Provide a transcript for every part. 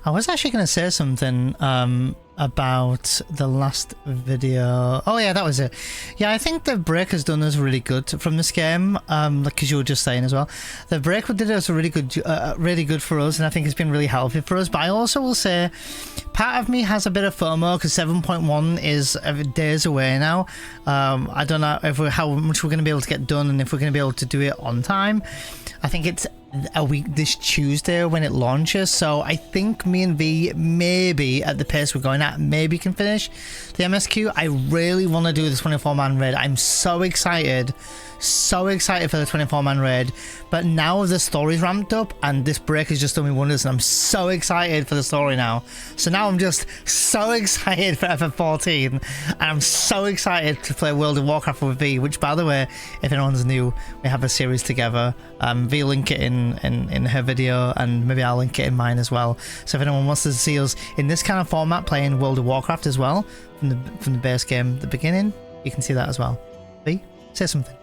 I was actually going to say something about the last video. Oh yeah, that was it. Yeah, I think the break has done us really good from this game. Like as you were just saying as well, the break did us really good for us, and I think it's been really helpful for us. But I also will say, part of me has a bit of FOMO because 7.1 is days away now. I don't know if how much we're going to be able to get done, and if we're going to be able to do it on time. I think it's a week this Tuesday when it launches, so I think me and V, maybe at the pace we're going at, maybe can finish the MSQ. I really want to do the 24-man raid. I'm so excited for the 24-man raid, but now the story's ramped up and this break has just done me wonders, and I'm so excited for the story now. So now I'm just so excited for FF14, and I'm so excited to play World of Warcraft with V, which, by the way, if anyone's new, we have a series together. V link it in her video, and maybe I'll link it in mine as well. So if anyone wants to see us in this kind of format playing World of Warcraft as well, from the base game at the beginning, you can see that as well. V, say something.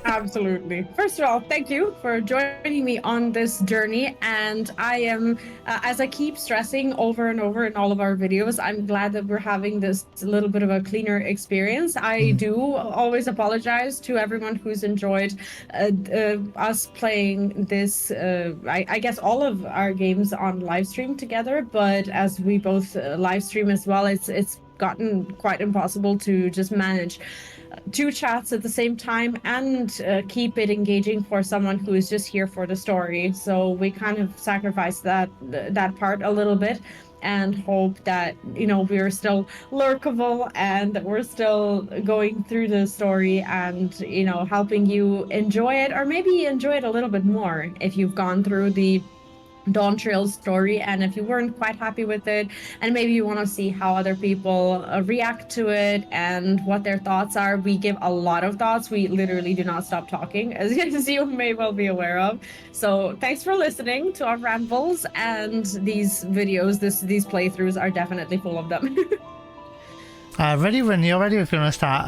Absolutely. First of all, thank you for joining me on this journey, and I am, as I keep stressing over and over in all of our videos, I'm glad that we're having this little bit of a cleaner experience. I do always apologize to everyone who's enjoyed us playing this, I guess all of our games on live stream together, but as we both live stream as well, it's gotten quite impossible to just manage two chats at the same time and keep it engaging for someone who is just here for the story. So we kind of sacrificed that part a little bit, and hope that, you know, we're still lurkable and that we're still going through the story and, you know, helping you enjoy it, or maybe enjoy it a little bit more if you've gone through the Dawntrail story, and if you weren't quite happy with it, and maybe you want to see how other people react to it and what their thoughts are. We give a lot of thoughts. We literally do not stop talking, as you may well be aware of. So thanks for listening to our rambles, and these videos, these playthroughs are definitely full of them. Ready when you're ready, if you want to start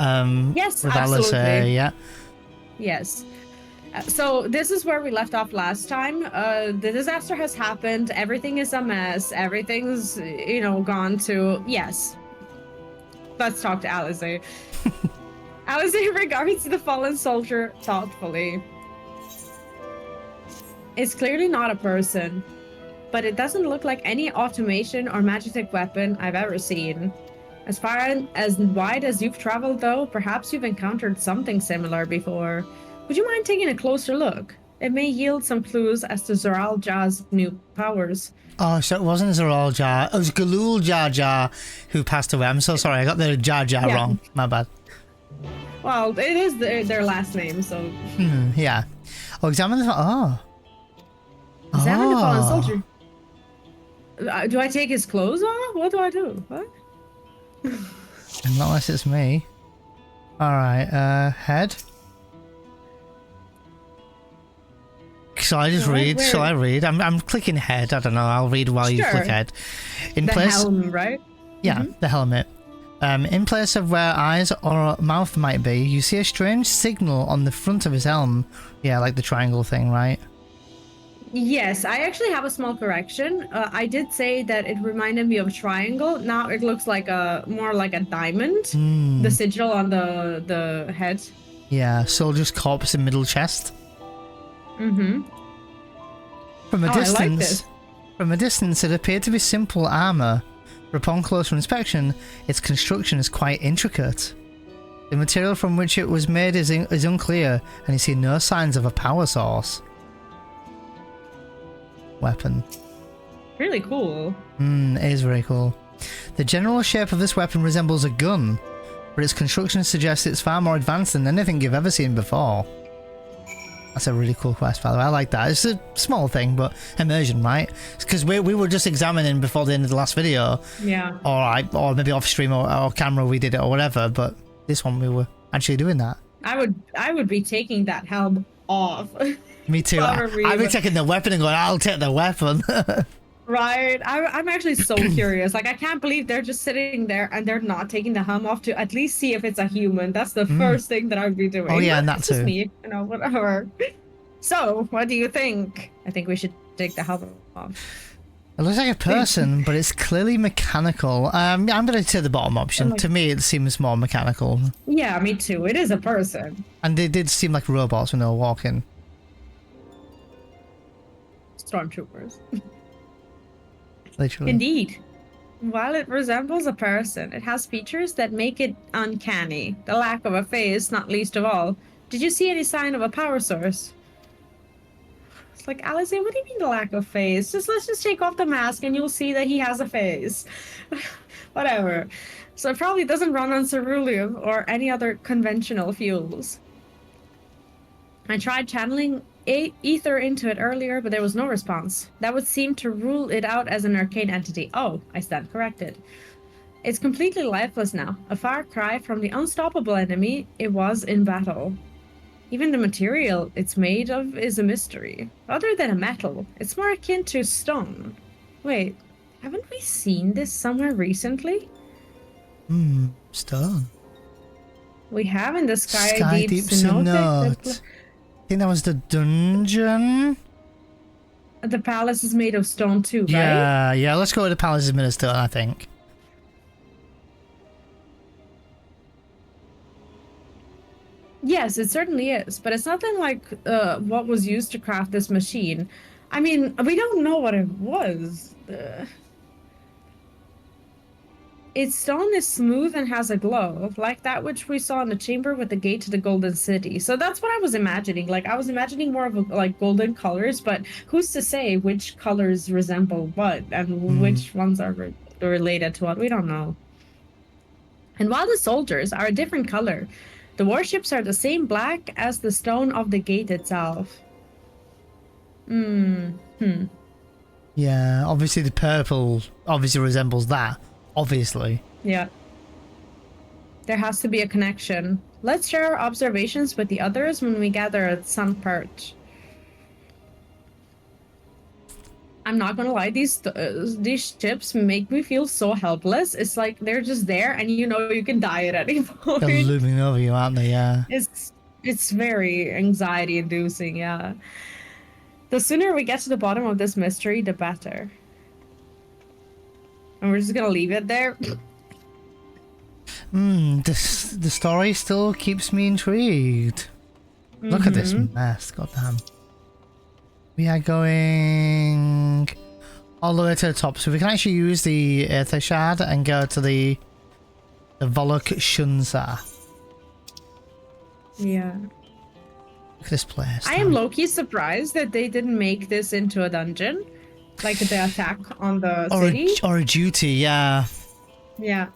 yes, with absolutely. Alice, yeah. Yes. So this is where we left off last time. The disaster has happened. Everything is a mess. Everything's, you know, gone to... Yes. Let's talk to Alice. Alice regards the fallen soldier thoughtfully. It's clearly not a person, but it doesn't look like any automation or magic weapon I've ever seen. As far as wide as you've traveled, though, perhaps you've encountered something similar before. Would you mind taking a closer look? It may yield some clues as to Zoral Jar's new powers. Oh, so it wasn't Zoral Jar. It was Galul Jar Jar who passed away. I'm so sorry. I got the Jar Jar wrong. My bad. Well, it is their last name, so... yeah. Oh, examine the... Oh. Examine the fallen soldier. Do I take his clothes off? What do I do? What? Not unless it's me. Alright, head. Shall I just read? Shall I read? I'm clicking head. I don't know. I'll read while you click head. In the place, helm, right? Yeah, the helmet. In place of where eyes or mouth might be, you see a strange signal on the front of his helm. Yeah, like the triangle thing, right? Yes, I actually have a small correction. I did say that it reminded me of a triangle. Now it looks like more like a diamond. The sigil on the head. Yeah, soldier's corpse in middle chest. From a distance, I like this. From a distance, it appeared to be simple armor, but upon closer inspection, its construction is quite intricate. The material from which it was made is unclear, and you see no signs of a power source. Weapon. Really cool. It is very cool. The general shape of this weapon resembles a gun, but its construction suggests it's far more advanced than anything you've ever seen before. That's a really cool quest, by the way. I like that. It's a small thing, but immersion, right? Because we were just examining before the end of the last video. Yeah. Or maybe off stream or camera we did it or whatever. But this one we were actually doing that. I would be taking that helm off. Me too. I'd be taking the weapon and going, I'll take the weapon. Right. I'm actually so curious. Like, I can't believe they're just sitting there and they're not taking the helm off to at least see if it's a human. That's the first thing that I would be doing. Oh, yeah, and that it's too. Just me, you know, whatever. So, what do you think? I think we should take the helm off. It looks like a person, but it's clearly mechanical. Yeah, I'm going to say the bottom option. To me, it seems more mechanical. Yeah, me too. It is a person. And they did seem like robots when they were walking. Stormtroopers. Literally. Indeed. While it resembles a person, it has features that make it uncanny. The lack of a face, not least of all. Did you see any sign of a power source? It's like, Alice, what do you mean the lack of face? Let's just take off the mask and you'll see that he has a face. Whatever. So it probably doesn't run on ceruleum or any other conventional fuels. I tried channeling ether into it earlier, but there was no response. That would seem to rule it out as an arcane entity. Oh, I stand corrected. It's completely lifeless now, a far cry from the unstoppable enemy it was in battle. Even the material it's made of is a mystery. Other than a metal, it's more akin to stone. Wait, haven't we seen this somewhere recently? Stone. We have in the Sky Deep Cenote. I think that was the dungeon. The palace is made of stone too, right? Yeah, let's go with the palace is made of stone, I think. Yes, it certainly is, but it's nothing like what was used to craft this machine. I mean, we don't know what it was. Its stone is smooth and has a glow, like that which we saw in the chamber with the gate to the Golden City. So that's what I was imagining. Like, I was imagining more of like golden colors, but who's to say which colors resemble what and which ones are related to what? We don't know. And while the soldiers are a different color, the warships are the same black as the stone of the gate itself. Yeah, obviously the purple obviously resembles that. Obviously. Yeah. There has to be a connection. Let's share our observations with the others when we gather at Sun Perch. I'm not gonna lie, these ships make me feel so helpless. It's like they're just there and you know you can die at any point. They're looming over you, aren't they? Yeah. It's very anxiety inducing, yeah. The sooner we get to the bottom of this mystery, the better. And we're just gonna leave it there. The story still keeps me intrigued. Look at this mess, goddamn. We are going all the way to the top, so we can actually use the Aether Shard and go to the Volok Shunza. Yeah. Look at this place. I am low-key surprised that they didn't make this into a dungeon. Like the attack on the city? Or a duty, yeah. Yeah.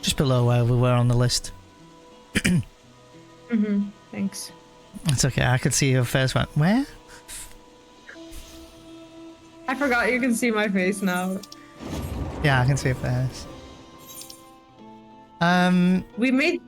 Just below where we were on the list. Thanks. It's okay, I could see your face went, where? I forgot you can see my face now. Yeah, I can see your face. We made...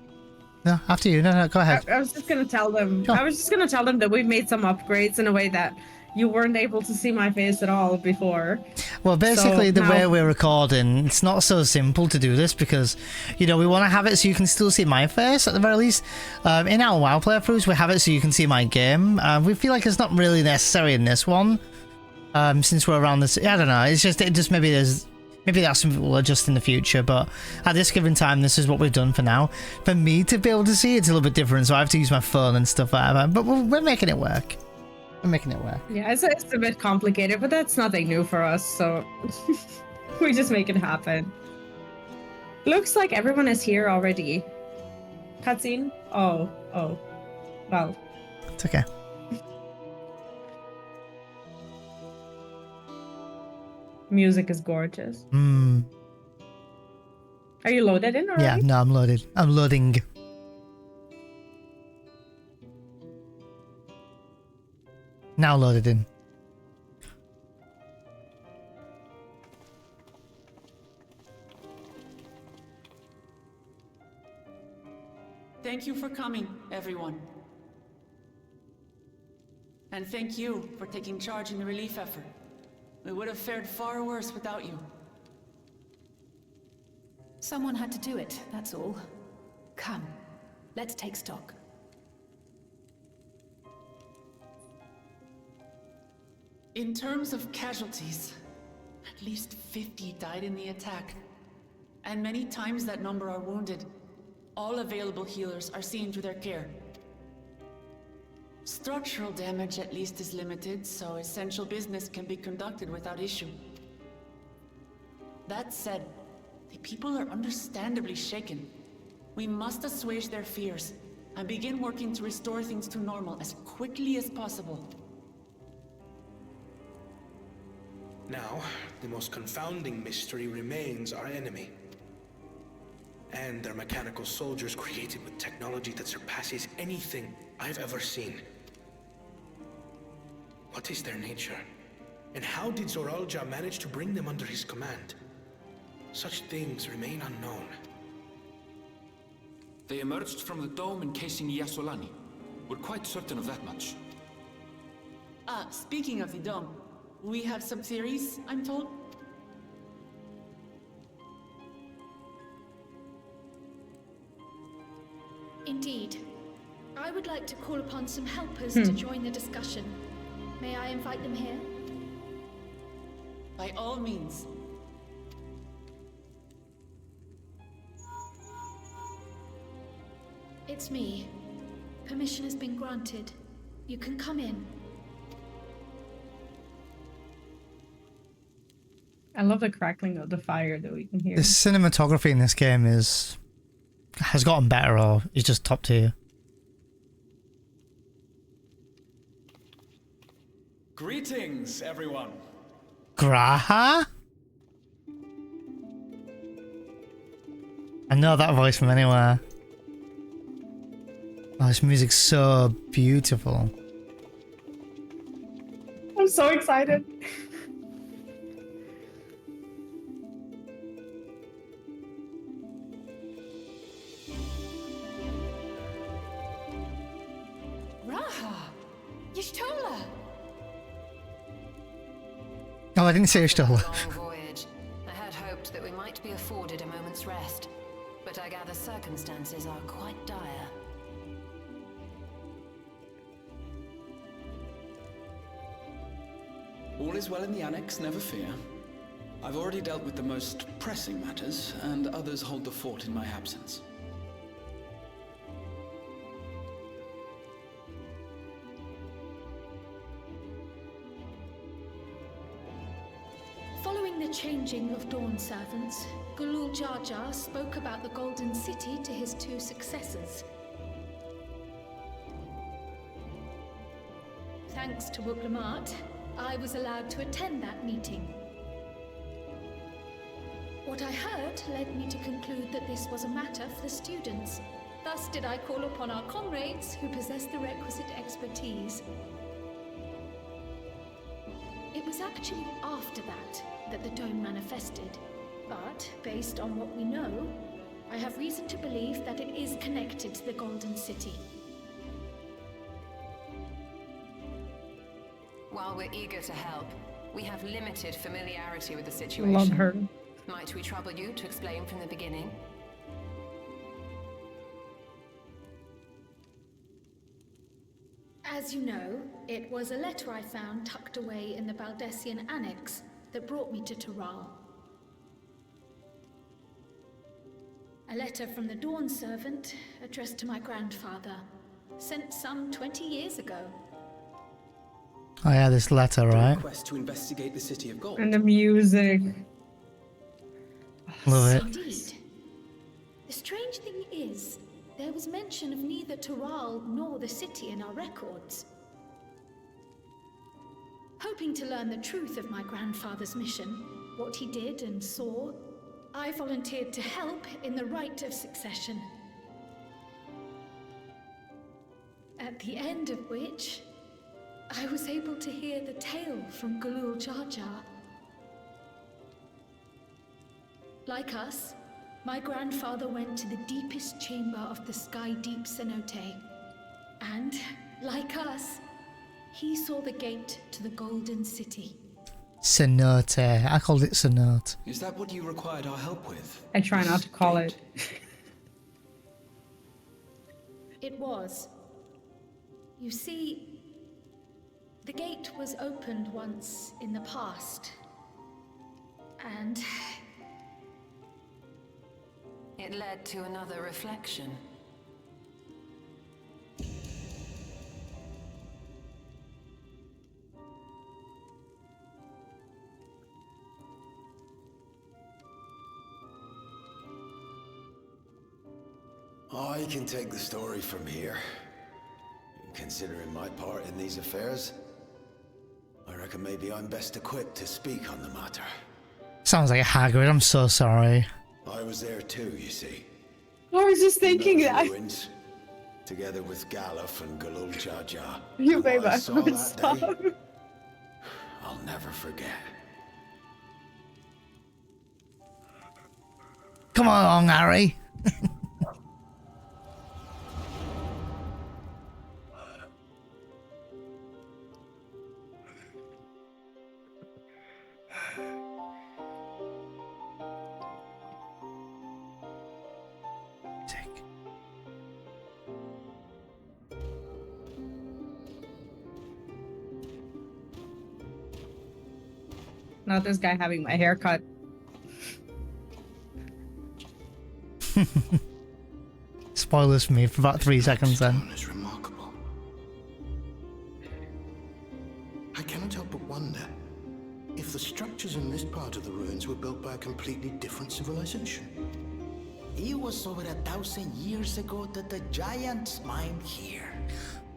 No, after you. No, go ahead. I was just gonna tell them... Sure. I was just gonna tell them that we've made some upgrades in a way that you weren't able to see my face at all before. Well, basically, So the now- way we're recording, it's not so simple to do this because, you know, we want to have it so you can still see my face at the very least. In our WoW playthroughs, we have it so you can see my game. We feel like it's not really necessary in this one, since we're around this. I don't know. It's just maybe that's something we'll adjust in the future. But at this given time, this is what we've done for now. For me to be able to see, it's a little bit different, so I have to use my phone and stuff like that. But we're making it work. We're making it work. Yeah, it's a bit complicated, but that's nothing new for us, so we just make it happen. Looks like everyone is here already. Cutscene? Oh. Well. It's okay. Music is gorgeous. Are you loaded in already? Yeah, no, I'm loaded. I'm loading. Now loaded in. Thank you for coming, everyone. And thank you for taking charge in the relief effort. We would have fared far worse without you. Someone had to do it, that's all. Come, let's take stock. In terms of casualties, at least 50 died in the attack. And many times that number are wounded. All available healers are seen to their care. Structural damage at least is limited, so essential business can be conducted without issue. That said, the people are understandably shaken. We must assuage their fears and begin working to restore things to normal as quickly as possible. Now, the most confounding mystery remains our enemy. And their mechanical soldiers created with technology that surpasses anything I've ever seen. What is their nature? And how did Eorzea manage to bring them under his command? Such things remain unknown. They emerged from the dome encasing Yasolani. We're quite certain of that much. Speaking of the dome, we have some theories, I'm told. Indeed. I would like to call upon some helpers to join the discussion. May I invite them here? By all means. It's me. Permission has been granted. You can come in. I love the crackling of the fire that we can hear. The cinematography in this game has gotten better, or is just top tier. Greetings, everyone. Graha? I know that voice from anywhere. Oh, this music's so beautiful. I'm so excited. Oh, I didn't say Ishtola. Long voyage. I had hoped that we might be afforded a moment's rest, but I gather circumstances are quite dire. All is well in the Annex, never fear. I've already dealt with the most pressing matters, and others hold the fort in my absence. Following the changing of Dawn servants, Gulul Jar Jar spoke about the Golden City to his two successors. Thanks to Wuk Lamat, I was allowed to attend that meeting. What I heard led me to conclude that this was a matter for the students. Thus did I call upon our comrades who possess the requisite expertise. It was actually after that the dome manifested. But, based on what we know, I have reason to believe that it is connected to the Golden City. While we're eager to help, we have limited familiarity with the situation. Love her. Might we trouble you to explain from the beginning? As you know, it was a letter I found tucked away in the Baldessian Annex that brought me to Tural. A letter from the Dawn servant, addressed to my grandfather, sent some 20 years ago. Oh yeah, this letter, right? Request to investigate the City of Gold. And the music. Love it. Indeed. The strange thing is, there was mention of neither Tural nor the city in our records. Hoping to learn the truth of my grandfather's mission, what he did and saw, I volunteered to help in the rite of succession. At the end of which, I was able to hear the tale from Gulul Jar Jar. Like us, my grandfather went to the deepest chamber of the Sky Deep cenote. And, like us, he saw the gate to the Golden City. Cenote. I called it cenote. Is that what you required our help with? I try not to call it. It was. You see, The gate was opened once in the past. And It led to another reflection. I can take the story from here. Considering my part in these affairs, I reckon maybe I'm best equipped to speak on the matter. Sounds like a Hagrid, I'm so sorry. I was there too, you see. I was just thinking In those that. ruins, together with Galuf and Galul Jaja. You And made what I my saw heart that stop. day, I'll never forget. Come on, Harry. Not this guy having my hair cut. Spoilers for me for about 3 seconds then. Stone is remarkable. I cannot help but wonder if the structures in this part of the ruins were built by a completely different civilization. It was over 1,000 years ago that the giants mined here.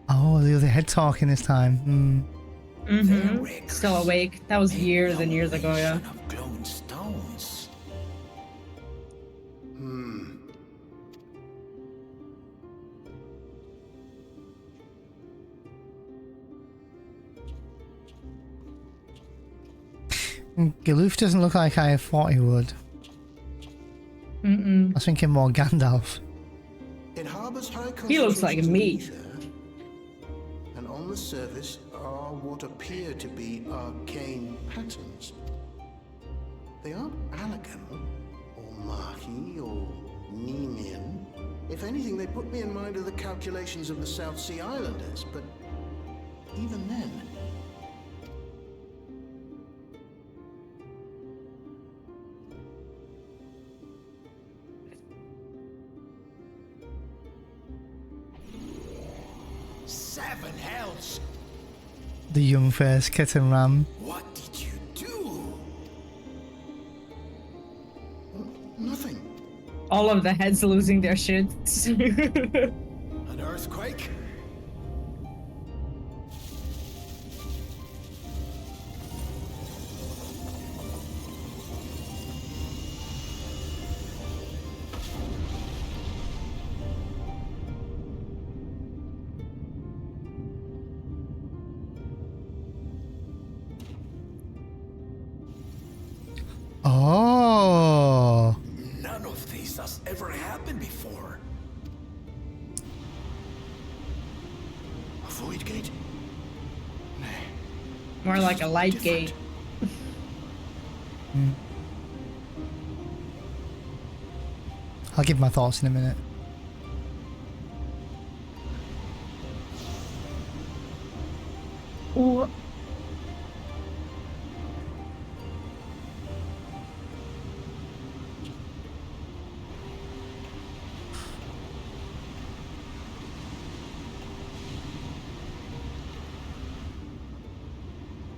Oh, the other head talking this time. Mm-hmm. Still awake. That was years and years ago, yeah. Of glowing stones. Galuf doesn't look like I thought he would. I was thinking more Gandalf. It harbors high He looks like concentrations of me. ether, and on the surface are what appear to be arcane patterns. They aren't Allergan, or Mahi, or Nemian. If anything, they put me in mind of the calculations of the South Sea Islanders, but even then... Seven hells! The young face, kitten ram. What did you do? Nothing. All of the heads losing their shits. An earthquake? Oh. None of this has ever happened before. A void gate? More like a light gate. I'll give my thoughts in a minute. Ooh.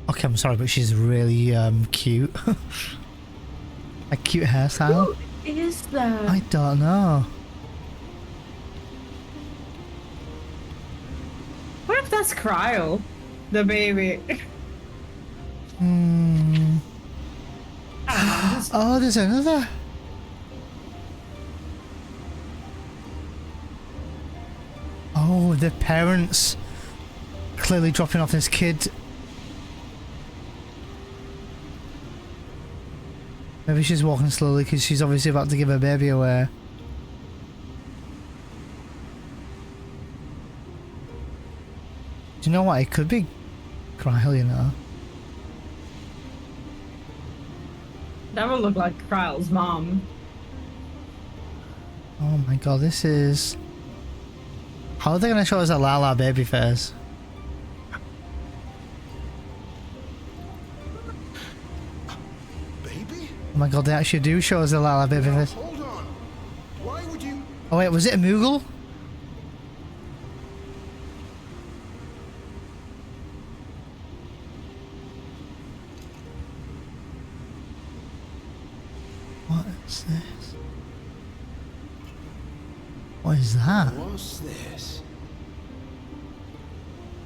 Okay, I'm sorry, but she's really cute. A cute hairstyle. Who is that? I don't know. What if that's Cryo? The baby. Oh, there's another. Oh, the parents clearly dropping off this kid. Maybe she's walking slowly because she's obviously about to give her baby away. Do you know what? It could be Cryle, you know. That would look like Kryle's mom. Oh my god, this is... How are they going to show us a Lala baby face? my god, they actually do show us a little bit of it. Hold on. Why would you? Oh wait, was it a Moogle? What is this? What is that? What's this?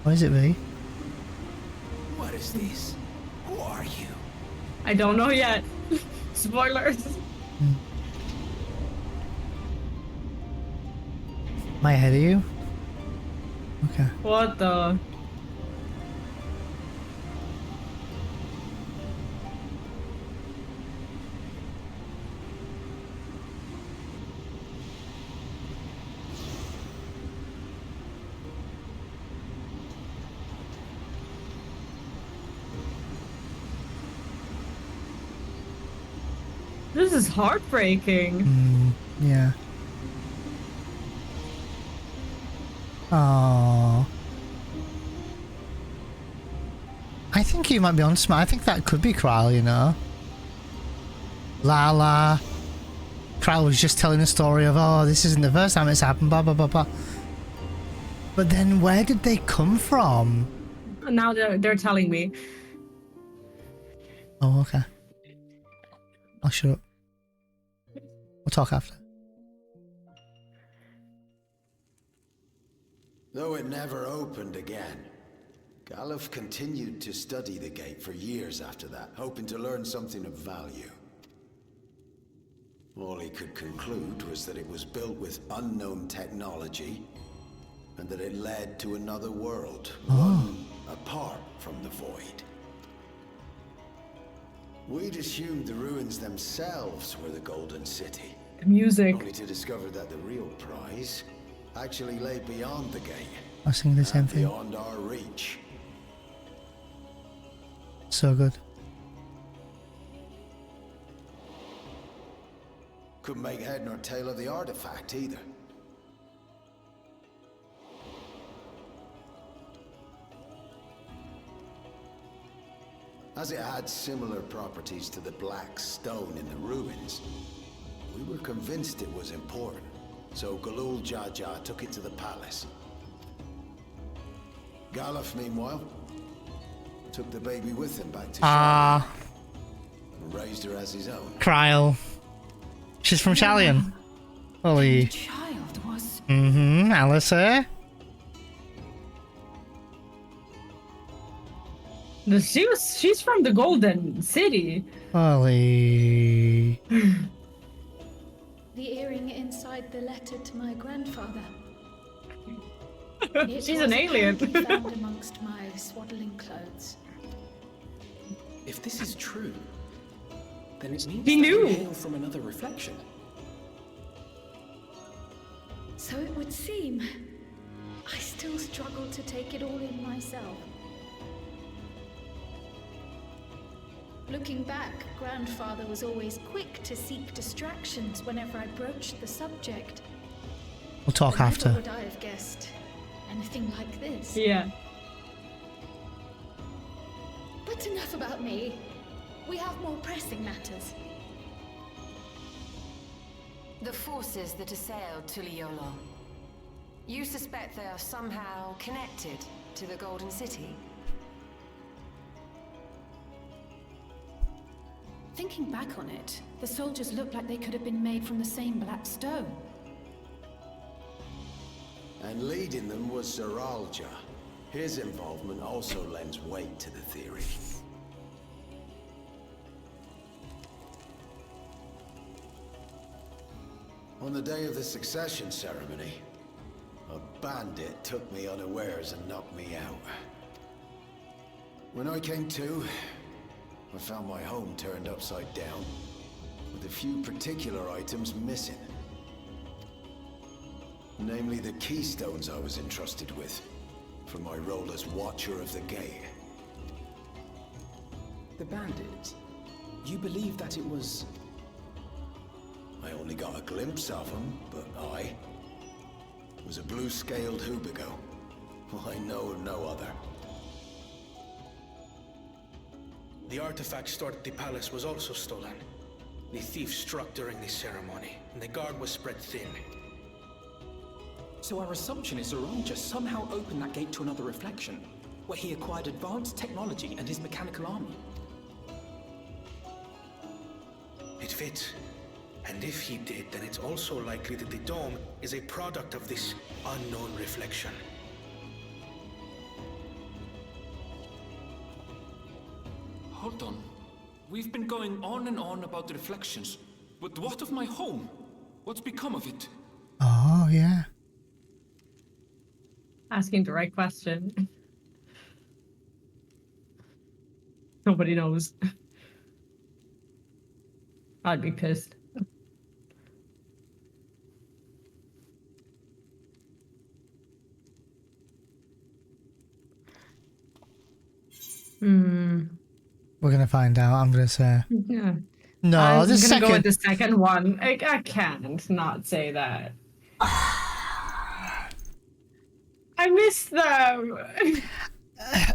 What is it, V? What is this? Who are you? I don't know yet. Spoilers. Am I ahead of you? Okay. What the? This is heartbreaking. Yeah. Oh. I think you might be on smart. I think that could be Kral, you know. Lala. Kral was just telling a story of, oh, this isn't the first time it's happened, blah, blah, blah, blah. But then where did they come from? Now they're telling me. Oh, okay. I'll shut up. We'll talk after. Though it never opened again, Galuf continued to study the gate for years after that, hoping to learn something of value. All he could conclude was that it was built with unknown technology, and that it led to another world, one apart from the void. We'd assumed the ruins themselves were the Golden City. Music. Only to discover that the real prize actually lay beyond the gate. I was thinking the same thing. Beyond our reach. So good. Couldn't make head nor tail of the artifact either. As it had similar properties to the black stone in the ruins, we were convinced it was important, so Galul Jaja took it to the palace. Galuf, meanwhile, took the baby with him back to Shalien and raised her as his own. Krile. She's from Shalien. Holy. Child was. Alistair. She's from the Golden City. Holy. The earring inside the letter to my grandfather. She's an alien. Found amongst my swaddling clothes. If this is true, then it means He knew. we hail from another reflection. So it would seem. I still struggle to take it all in myself. Looking back, Grandfather was always quick to seek distractions whenever I broached the subject. We'll talk But after. never would I have guessed anything like this. Yeah. But enough about me. We have more pressing matters. The forces that assailed Tuliyollal. You suspect they are somehow connected to the Golden City? Thinking back on it, the soldiers looked like they could have been made from the same black stone. And leading them was Zeralja. His involvement also lends weight to the theory. On the day of the succession ceremony, a bandit took me unawares and knocked me out. When I came to, I found my home turned upside down, with a few particular items missing. Namely the keystones I was entrusted with, for my role as Watcher of the Gate. The bandit, you believe that it was... I only got a glimpse of him, but it was a blue-scaled Hubigo. I know of no other. The artifact stored at the palace was also stolen. The thief struck during the ceremony, and the guard was spread thin. So our assumption is Eorzea somehow opened that gate to another reflection, where he acquired advanced technology and his mechanical army. It fits. And if he did, then it's also likely that the dome is a product of this unknown reflection. Hold on. We've been going on and on about the reflections, but what of my home? What's become of it? Oh, yeah. Asking the right question. Nobody knows. I'd be pissed. We're gonna find out, I'm gonna say. Yeah. No, I'm the gonna second. go with the second one. I can't not say that. I miss them.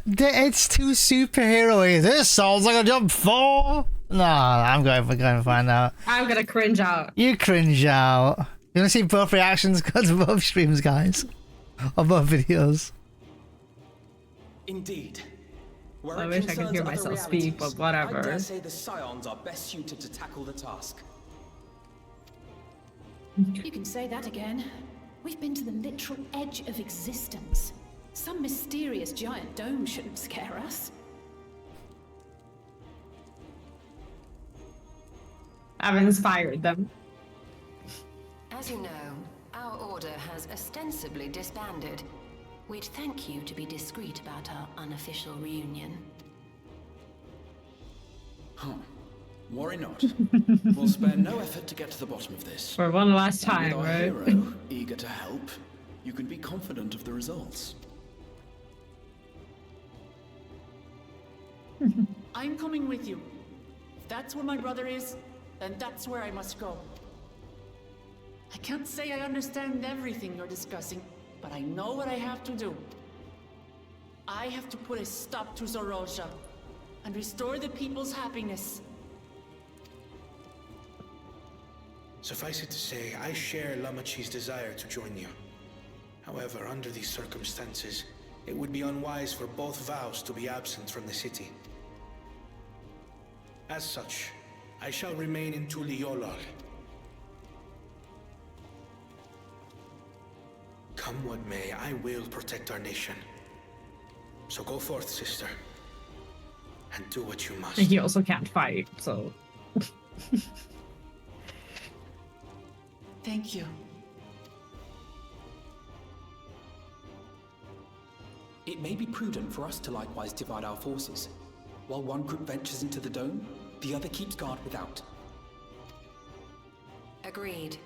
It's too superhero-y. This sounds like a jump 4. No, I'm going to find out. I'm gonna cringe out. You cringe out. You wanna see both reactions? Go to both streams, guys. Or both videos. Indeed. Where I it wish I could concerns hear other myself speak, but realities, whatever. I dare say the Scions are best suited to tackle the task. You can say that again. We've been to the literal edge of existence. Some mysterious giant dome shouldn't scare us. I've inspired them. As you know, our order has ostensibly disbanded. We'd thank you to be discreet about our unofficial reunion. Huh. Worry not. We'll spare no effort to get to the bottom of this. For one last And time, with our right? hero eager to help, you can be confident of the results. I'm coming with you. If that's where my brother is, then that's where I must go. I can't say I understand everything you're discussing, but I know what I have to do. I have to put a stop to Eorzea and restore the people's happiness. Suffice it to say, I share Lamachi's desire to join you. However, under these circumstances, it would be unwise for both vows to be absent from the city. As such, I shall remain in Tuliyollal. Come what may, I will protect our nation. So go forth, sister, and do what you must. He also can't fight, so. Thank you. It may be prudent for us to likewise divide our forces. While one group ventures into the dome, the other keeps guard without. Agreed.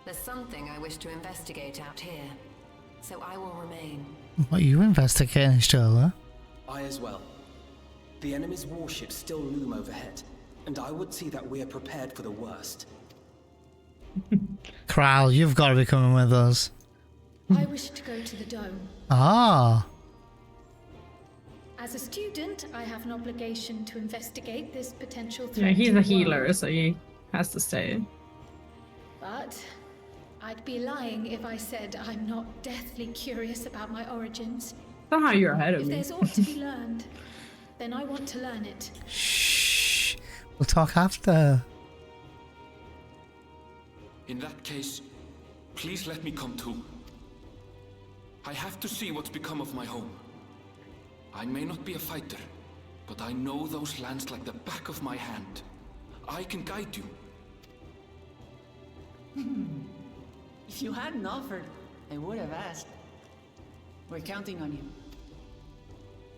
There's something I wish to investigate out here, so I will remain. What are you investigating, Shola? I as well. The enemy's warships still loom overhead, and I would see that we are prepared for the worst. Kral, you've got to be coming with us. I wish to go to the dome. Ah. As a student, I have an obligation to investigate this potential threat. Yeah, he's to a the healer, world. so he has to stay. But I'd be lying if I said I'm not deathly curious about my origins. Somehow you're ahead of If me. there's aught to be learned, then I want to learn it. Shh. We'll talk after. In that case, please let me come too. I have to see what's become of my home. I may not be a fighter, but I know those lands like the back of my hand. I can guide you. If you hadn't offered, I would have asked. We're counting on you.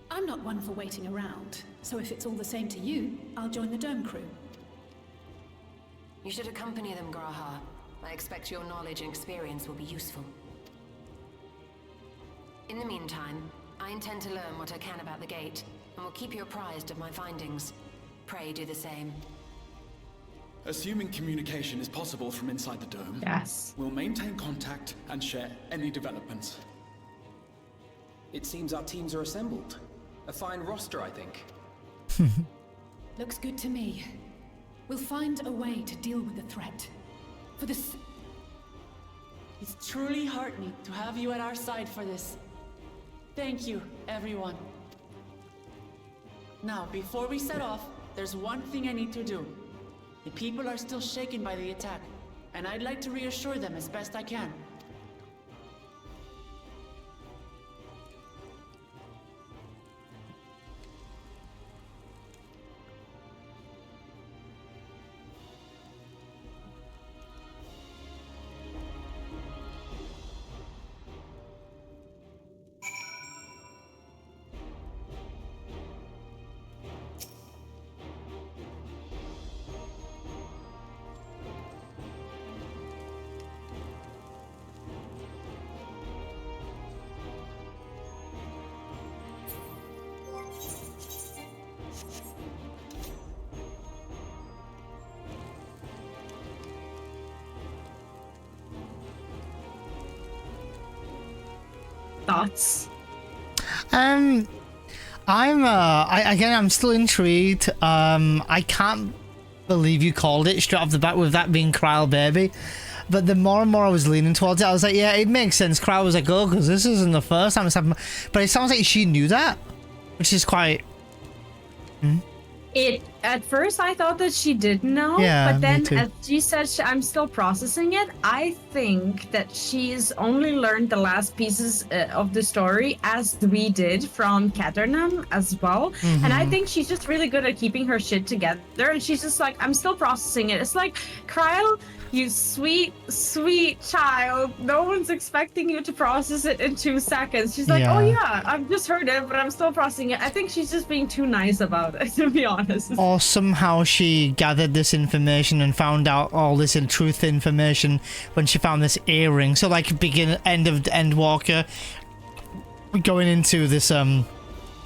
I'm not one for waiting around, so if it's all the same to you, I'll join the dome crew. You should accompany them, Graha. I expect your knowledge and experience will be useful. In the meantime, I intend to learn what I can about the gate, and will keep you apprised of my findings. Pray do the same. Assuming communication is possible from inside the dome, Yes. we'll maintain contact and share any developments. It seems our teams are assembled. A fine roster, I think. Looks good to me. We'll find a way to deal with the threat. For this... It's truly heartening to have you at our side for this. Thank you, everyone. Now, before we set off, there's one thing I need to do. The people are still shaken by the attack, and I'd like to reassure them as best I can. Thoughts? I'm still intrigued. I can't believe you called it straight off the bat with that being Kryl baby. But the more and more I was leaning towards it, I was like, yeah, it makes sense. Kryl was like, oh, because this isn't the first time it's happened. But it sounds like she knew that, which is quite... At first I thought that she did know, Yeah, but then me too. as she said, I'm still processing it. I think that she's only learned the last pieces of the story as we did from Caterham as well. And I think she's just really good at keeping her shit together. And she's just like, I'm still processing it. It's like, Kryl, you sweet, sweet child. No one's expecting you to process it in 2 seconds. She's like, oh yeah, I've just heard it, but I'm still processing it. I think she's just being too nice about it, to be honest. Or somehow she gathered this information and found out all this truth information when she found this earring. So like end of Endwalker going into this in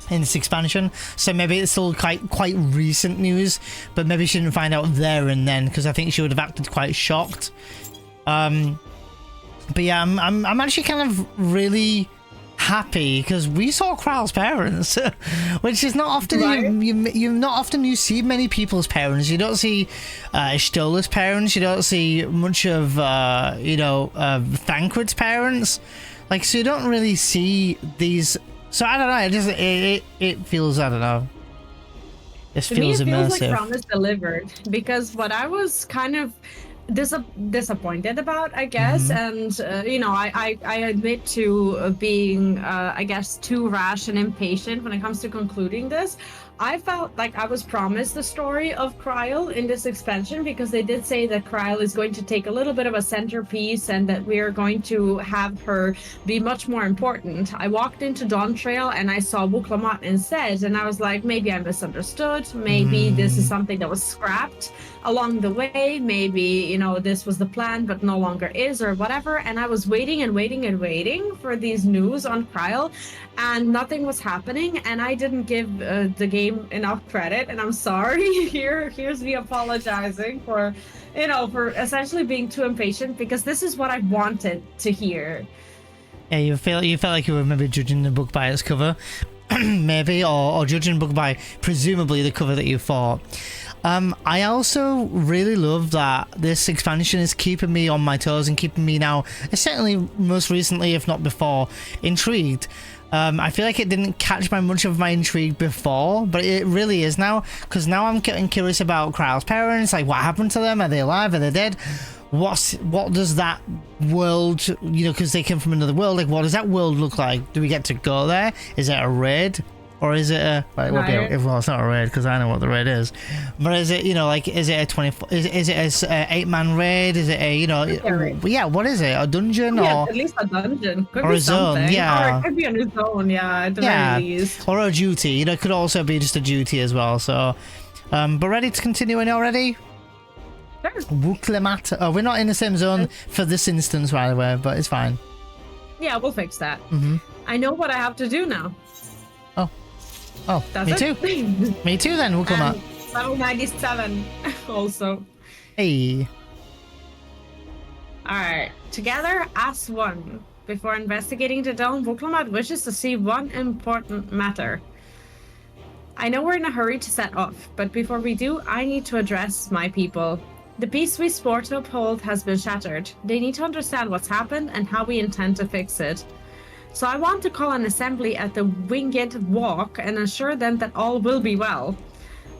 this expansion. So maybe it's still quite recent news, but maybe she didn't find out there and then, because I think she would have acted quite shocked. But yeah, I'm actually kind of really happy because we saw Kryl's parents, which is not often you not often you see many people's parents. You don't see Stola's parents. You don't see much of Thancred's parents. Like, so you don't really see these. So I don't know. It feels, I don't know. This feels to me, it immersive. feels like promise delivered, because what I was kind of disappointed about, I guess, and I admit to being I guess too rash and impatient when it comes to concluding this. I felt like I was promised the story of Kryl in this expansion, because they did say that Kryl is going to take a little bit of a centerpiece and that we are going to have her be much more important. I walked into Dawntrail and I saw Wuk Lamat instead, and I was like, maybe I misunderstood. Maybe this is something that was scrapped along the way. Maybe, this was the plan but no longer is, or whatever. And I was waiting and waiting and waiting for these news on Kryl, and nothing was happening, and I didn't give the game enough credit, and I'm sorry. Here's me apologizing for essentially being too impatient, because this is what I wanted to hear. Yeah, you felt like you were maybe judging the book by its cover, maybe, or judging the book by presumably the cover that you thought. I also really love that this expansion is keeping me on my toes and keeping me now, certainly most recently, if not before, intrigued. I feel like it didn't catch much of my intrigue before, but it really is now, because now I'm getting curious about Kryl's parents. Like, what happened to them? Are they alive? Are they dead? What does that world, because they came from another world, like, what does that world look like? Do we get to go there? Is it a raid? Or is it a, well, it's not a raid because I know what the raid is, but is it, is it a 24, is it a 8-man raid? Is it a, what is it? A dungeon? Yeah, or at least a dungeon. Could or be a zone, something. yeah. Or it could be a zone, yeah, at the very least. Or a duty, it could also be just a duty as well, so, but ready to continue in already? Sure. Wuk Lamat. Oh, we're not in the same zone for this instance, by the way, but it's fine. Yeah, we'll fix that. I know what I have to do now. Oh, me too. Me too then, Wuk Lamat. Level 97 also. Hey. Alright, together as one. Before investigating the dome, Wuk Lamat wishes to see one important matter. I know we're in a hurry to set off, but before we do, I need to address my people. The peace we swore to uphold has been shattered. They need to understand what's happened and how we intend to fix it. So I want to call an assembly at the Winged Walk and assure them that all will be well.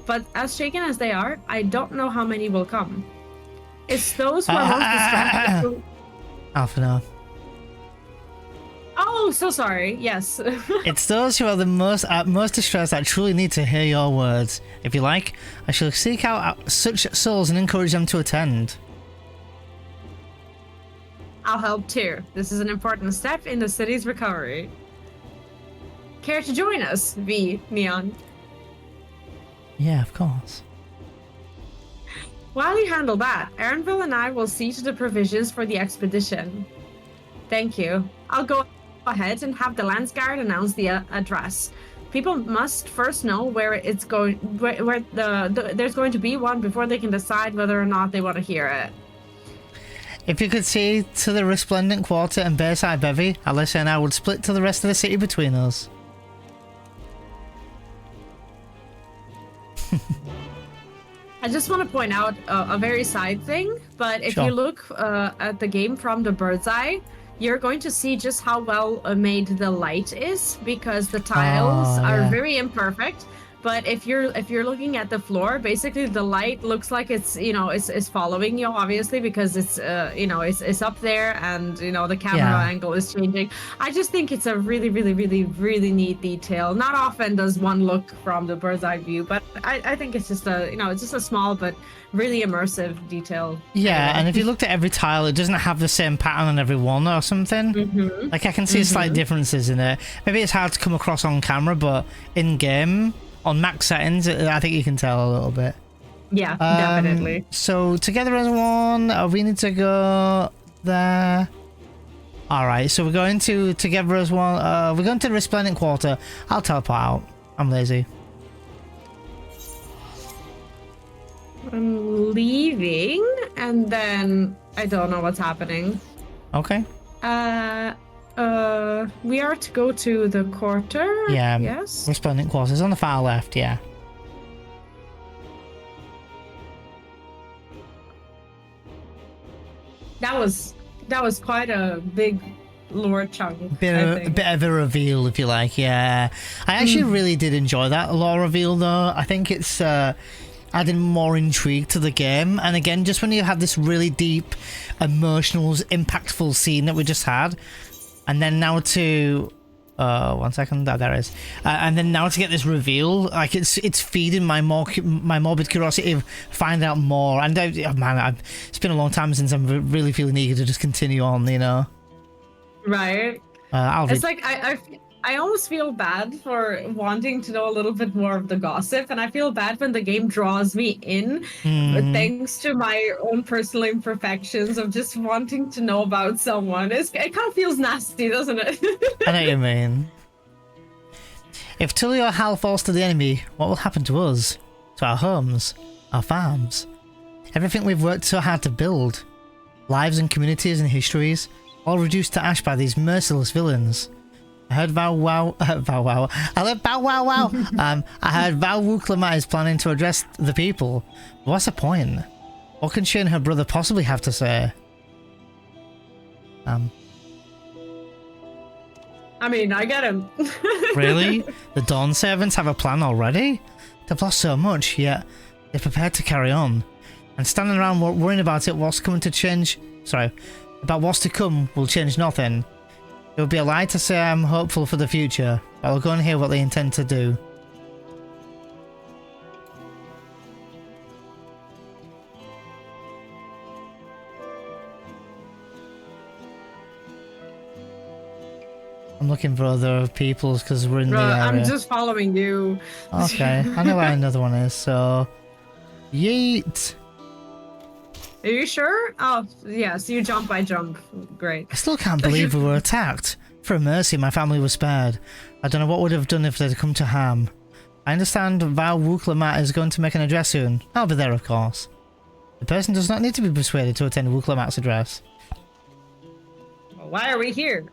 But as shaken as they are, I don't know how many will come. It's those who are most distracted. Alpha. Oh, so sorry. Yes. It's those who are the most distressed that truly need to hear your words. If you like, I shall seek out such souls and encourage them to attend. I'll help too. This is an important step in the city's recovery. Care to join us, V. Neon? Yeah, of course. While you handle that, Aaronville and I will see to the provisions for the expedition. Thank you. I'll go ahead and have the Landsguard announce the address. People must first know where it's going, where there's going to be one before they can decide whether or not they want to hear it. If you could see to the Resplendent Quarter and Bayside Bevy, Alicia and I would split to the rest of the city between us. I just want to point out a very side thing, but if you look at the game from the bird's eye, you're going to see just how well made the light is, because the tiles are very imperfect. But if you're looking at the floor, basically the light looks like it's it's following you, obviously, because it's it's up there, and the camera angle is changing. I just think it's a really really neat detail. Not often does one look from the bird's eye view, but I think it's just a small but really immersive detail. Yeah, and if you looked at every tile, it doesn't have the same pattern on every one or something. Mm-hmm. Like I can see slight differences in it. Maybe it's hard to come across on camera, but in game, on max settings, I think you can tell a little bit. Yeah, definitely. So together as one, we need to go there. All right, so we're going to together as one. We're going to the Resplendent Quarter. I'll teleport out. I'm lazy. I'm leaving, and then I don't know what's happening. Okay. We are to go to the quarter. Yeah. Yes. Resplendent Quarters on the far left. Yeah. That was quite a big lore chunk. A bit of a reveal, if you like. Yeah. I actually really did enjoy that lore reveal, though. I think it's adding more intrigue to the game. And again, just when you have this really deep, emotional, impactful scene that we just had, and then now to 1 second, there it is. And then now to get this reveal, like it's feeding my morbid curiosity of finding out more. And it's been a long time since I'm really feeling eager to just continue on, Right. It's like I almost feel bad for wanting to know a little bit more of the gossip, and I feel bad when the game draws me in, thanks to my own personal imperfections of just wanting to know about someone. It kind of feels nasty, doesn't it? I know what you mean. If Tuliyollal falls to the enemy, what will happen to us? To our homes? Our farms? Everything we've worked so hard to build? Lives and communities and histories, all reduced to ash by these merciless villains. I heard I heard Val Wuk Lamat is planning to address the people. What's the point? What can she and her brother possibly have to say? I mean, I get him. Really? The Dawn Servants have a plan already? They've lost so much, yet they're prepared to carry on. And standing around worrying about what's to come will change nothing. It would be a lie to say I'm hopeful for the future, but I'll go and hear what they intend to do. I'm looking for other peoples because we're in the area. I'm just following you. Okay, I know where another one is, so... Yeet! Are you sure? Oh, yeah, so you jump, I jump. Great. I still can't believe we were attacked. For a mercy, my family was spared. I don't know what would have done if they'd come to harm. I understand Val Wuk Lamat is going to make an address soon. I'll be there, of course. The person does not need to be persuaded to attend Wuk Lamat's address. Why are we here?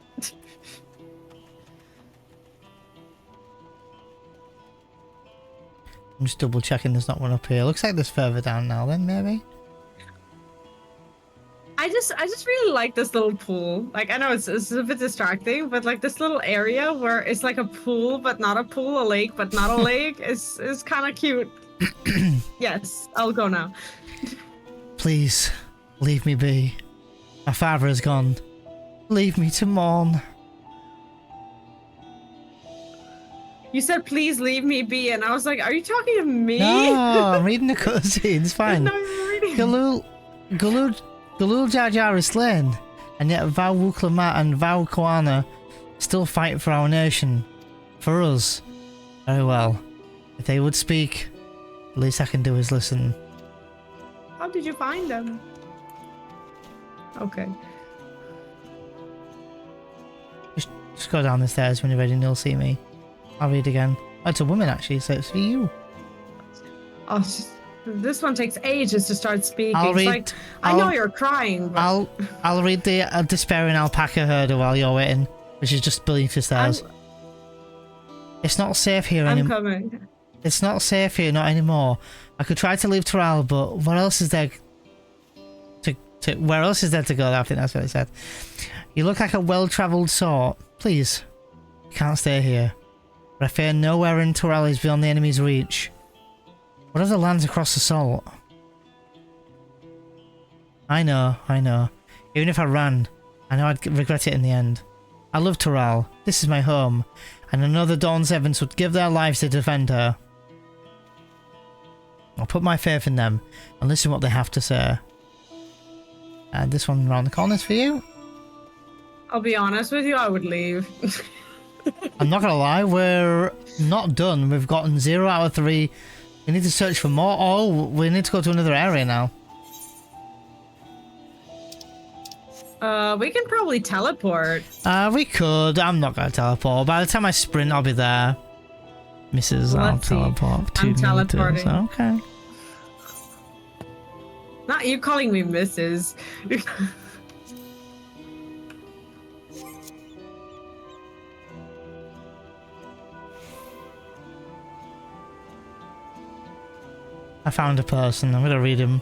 I'm just double checking there's not one up here. Looks like there's further down now then, maybe? I just really like this little pool. Like, I know it's a bit distracting, but like this little area where it's like a pool, but not a pool, a lake, but not a lake is kind of cute. Yes, I'll go now. Please, leave me be. My father is gone. Leave me to mourn. You said, please leave me be, and I was like, are you talking to me? No, I'm reading the cutscene, it's fine. No, you're reading. Galul Jar Jar is slain, and yet Val Wuk Lamat and Val Koana still fight for our nation. For us. Very well. If they would speak, the least I can do is listen. How did you find them? Okay. Just go down the stairs when you're ready and you'll see me. I'll read again. Oh, it's a woman actually, so it's for you. Oh, this one takes ages to start speaking. I'll read, like, I know you're crying, but... I'll read the despairing alpaca herder while you're waiting, which is just beneath the stairs. It's not safe here anymore. I'm coming. It's not safe here, not anymore. I could try to leave Tural, but what else is there where else is there to go? I think that's what it said. You look like a well-travelled sort. Please, you can't stay here. But I fear nowhere in Tural is beyond the enemy's reach. What are the lands across the salt? I know. Even if I ran, I know I'd regret it in the end. I love Tural. This is my home. And I know the Dawn Servants would give their lives to defend her. I'll put my faith in them and listen to what they have to say. And this one around the corner is for you. I'll be honest with you, I would leave. I'm not gonna lie, we're not done. We've gotten 0 out of 3. We need to search for more. Oh, we need to go to another area now. We can probably teleport. We could. I'm not gonna teleport. By the time I sprint, I'll be there. Mrs. I'll teleport. 2 I'm teleporting. Meters. Okay. Not you calling me Mrs. I found a person. I'm gonna read him.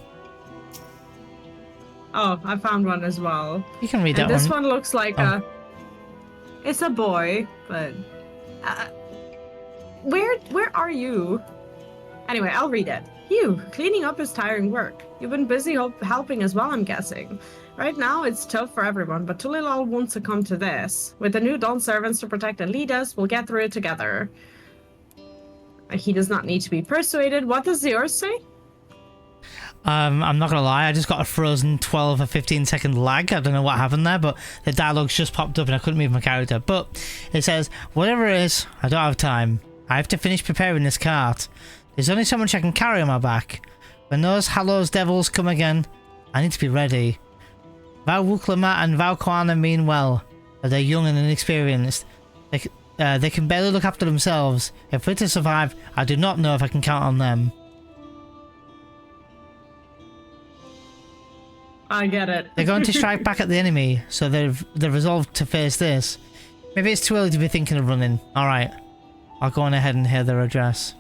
Oh, I found one as well. You can read that one. This one looks like it's a boy, but where are you? Anyway, I'll read it. You, cleaning up is tiring work. You've been busy helping as well, I'm guessing. Right now, it's tough for everyone, but Tuliyollal won't succumb to this. With the new Dawn servants to protect and lead us, we'll get through it together. He does not need to be persuaded. What does yours say? I'm not gonna lie, I just got a frozen 12 or 15 second lag. I don't know what happened there, but the dialogue's just popped up and I couldn't move my character. But it says, whatever it is, I don't have time. I have to finish preparing this cart. There's only so much I can carry on my back. When those Hallows devils come again, I need to be ready. Val Wuk Lamat and Val Koana mean well, but they're young and inexperienced. They can barely look after themselves. If we're to survive, I do not know if I can count on them. I get it. They're going to strike back at the enemy, so they're resolved to face this. Maybe it's too early to be thinking of running. Alright, I'll go on ahead and hear their address.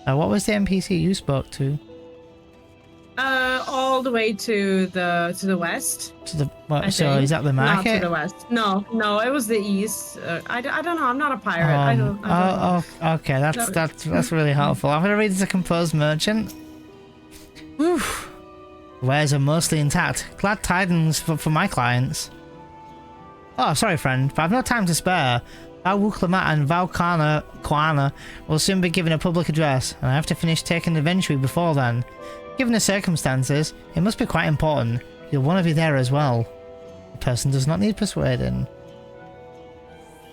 What was the NPC you spoke to? All the way to the west. To the what? So is that the market? Not to the west. No, it was the east. I don't know. I'm not a pirate. I don't know. Okay. That's really helpful. I'm gonna read the composed merchant. Whew. Wares are mostly intact. Glad tidings for my clients. Oh, sorry, friend, but I've no time to spare. Val Wuk Lamat and Val Koana will soon be given a public address, and I have to finish taking inventory before then. Given the circumstances, it must be quite important. You'll want to be there as well. The person does not need persuading.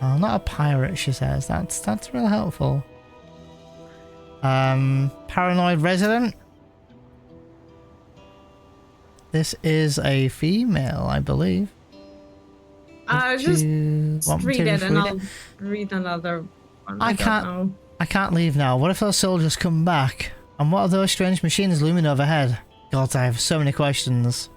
Oh, not a pirate, she says. That's real helpful. Paranoid resident. This is a female, I believe. Just read it and I'll read another one. I can't leave now. What if those soldiers come back? And what are those strange machines looming overhead? God, I have so many questions.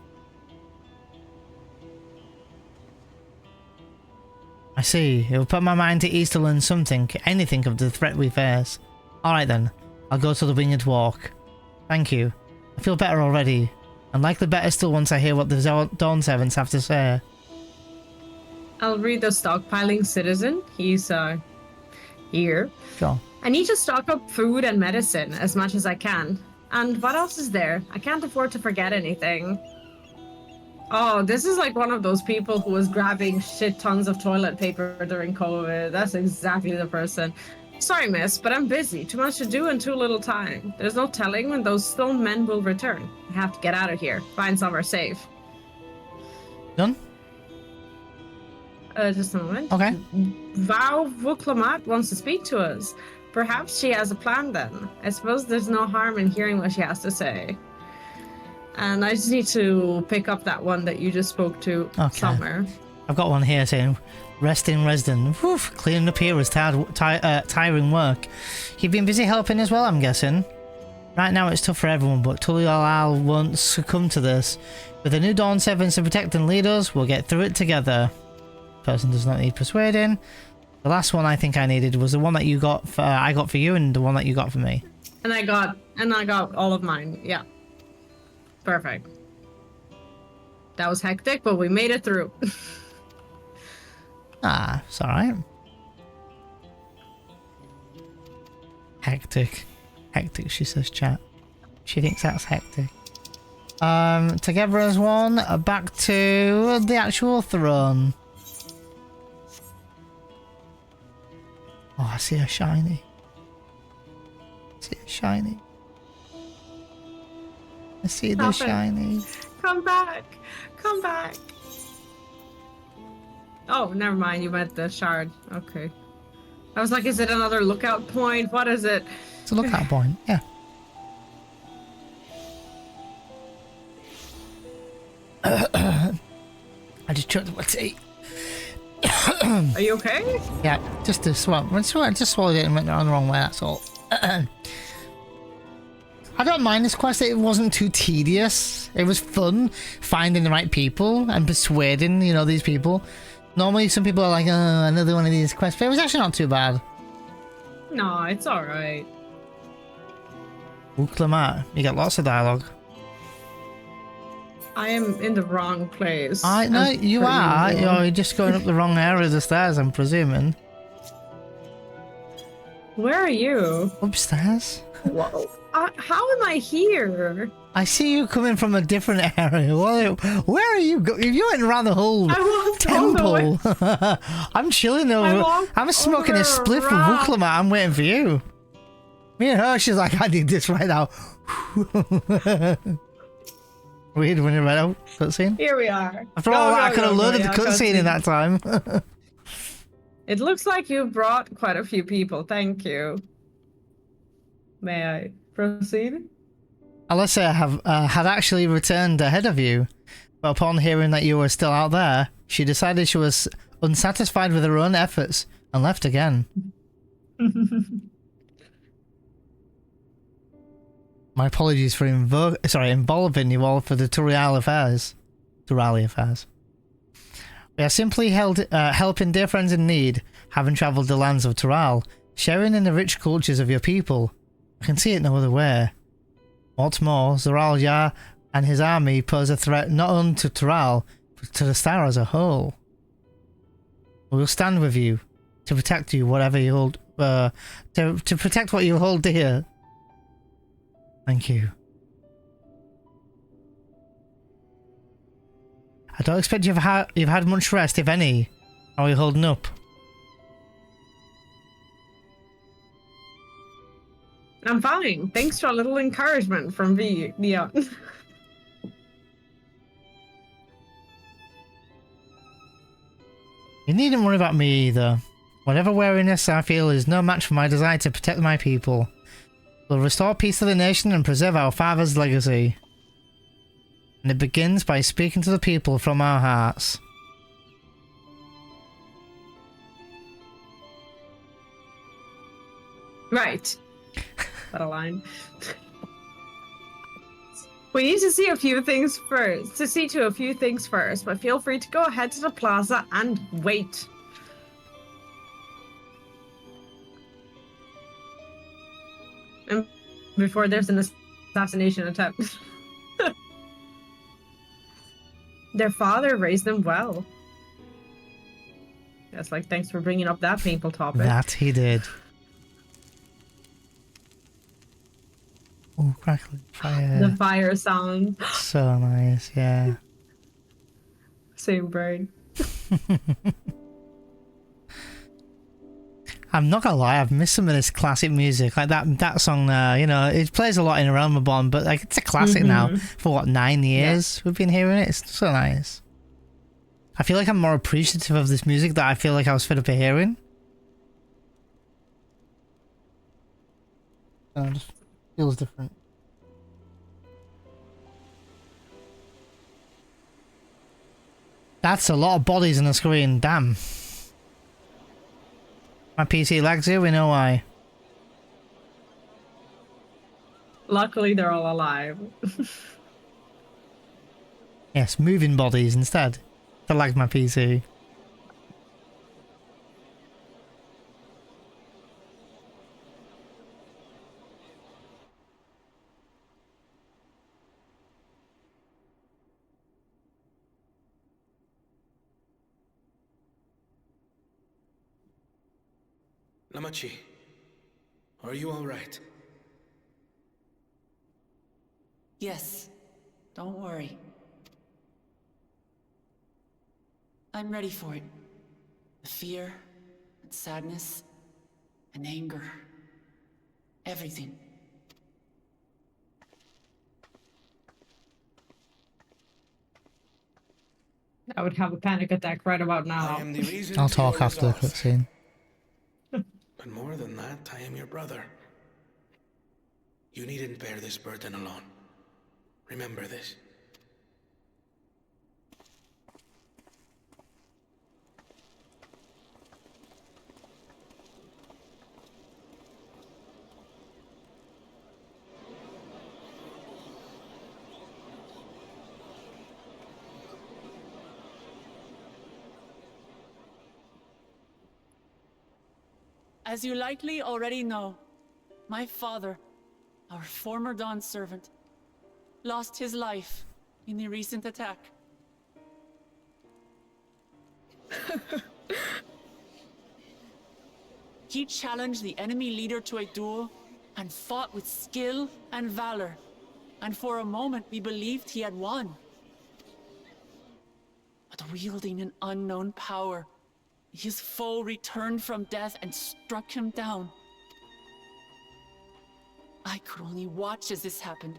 I see. It will put my mind at ease to learn something, anything of the threat we face. Alright then. I'll go to the winged walk. Thank you. I feel better already. And likely better still once I hear what the Dawn Servants have to say. I'll read the stockpiling citizen. He's here. Sure. I need to stock up food and medicine as much as I can. And what else is there? I can't afford to forget anything. Oh, this is like one of those people who was grabbing shit tons of toilet paper during COVID. That's exactly the person. Sorry, miss, but I'm busy. Too much to do and too little time. There's no telling when those stone men will return. I have to get out of here. Find somewhere safe. Done? Just a moment. Okay. Wuk Lamat wants to speak to us. Perhaps she has a plan then. I suppose there's no harm in hearing what she has to say. And I just need to pick up that one that you just spoke to somewhere. I've got one here saying, rest in resident. Woof, cleaning up here is tiring work. You've been busy helping as well, I'm guessing. Right now it's tough for everyone, but Tuliyollal won't succumb to this. With the new Dawn Servants to protect and lead us, we'll get through it together. Person does not need persuading. The last one I think I needed was the one that you got for I got for you, and the one that you got for me. And I got all of mine. Yeah. Perfect. That was hectic, but we made it through. It's alright. Hectic. Hectic, she says, chat. She thinks that's hectic. Together as one, back to the actual throne. Oh, I see a shiny. I see a shiny. I see the shiny. Come back. Come back. Oh, never mind. You meant the shard. Okay. I was like, is it another lookout point? What is it? It's a lookout point, yeah. I just choked my tea. Are you okay? Yeah, just to swallow. Just swallowed it and went on the wrong way, that's all. I don't mind this quest. It wasn't too tedious. It was fun finding the right people and persuading, you know, these people. Normally some people are like, oh, another one of these quests, but it was actually not too bad. No, it's alright. Wuk Lamat, you get lots of dialogue. I am in the wrong place. No, you are. You're just going up the wrong area of the stairs, I'm presuming. Where are you? Upstairs. Whoa. How am I here? I see you coming from a different area. Where are you going? You went around the whole temple. I'm chilling over. I'm smoking a spliff with Wuk Lamat. I'm waiting for you. Me and her, she's like, I need this right now. Weird when you read out cutscene. Here we are. After all that, I could have loaded the cutscene in that time. It looks like you brought quite a few people. Thank you. May I proceed? Alyssa had actually returned ahead of you, but upon hearing that you were still out there, she decided she was unsatisfied with her own efforts and left again. My apologies for involving you all for the Tural affairs. We are simply helping dear friends in need, having travelled the lands of Tural, sharing in the rich cultures of your people. I can see it no other way. What's more, Zoral and his army pose a threat not only to Tural, but to the star as a whole. We will stand with you to protect you, whatever you hold, to protect what you hold dear. Thank you. I don't expect you've had much rest, if any. How are you holding up? I'm fine. Thanks to a little encouragement from Leon. You needn't worry about me either. Whatever weariness I feel is no match for my desire to protect my people. We'll restore peace to the nation and preserve our father's legacy. And it begins by speaking to the people from our hearts. Right. That a line. We need to see a few things first. But feel free to go ahead to the plaza and wait. before there's an assassination attempt. Their father raised them well. That's like, thanks for bringing up that painful topic. That he did. Oh, crackling fire. The fire sound. So nice, yeah. Same brain. I'm not gonna lie, I've missed some of this classic music. Like that song there, you know, it plays a lot in Realm Reborn, but like it's a classic now. For what, 9 years we've been hearing it? It's so nice. I feel like I'm more appreciative of this music that I feel like I was fed up of hearing. It just feels different. That's a lot of bodies on the screen, damn. My PC lags here, we know why. Luckily, they're all alive. Yes, moving bodies instead. That lagged my PC. Lamachi, are you all right? Yes, don't worry. I'm ready for it. The fear, and sadness, and anger. Everything. I would have a panic attack right about now. I am the reason I'll talk Tural is after the off. cutscene. But more than that, I am your brother. You needn't bear this burden alone. Remember this. As you likely already know, my father, our former Dawn servant, lost his life in the recent attack. He challenged the enemy leader to a duel and fought with skill and valor, and for a moment we believed he had won. But wielding an unknown power, his foe returned from death and struck him down. I could only watch as this happened.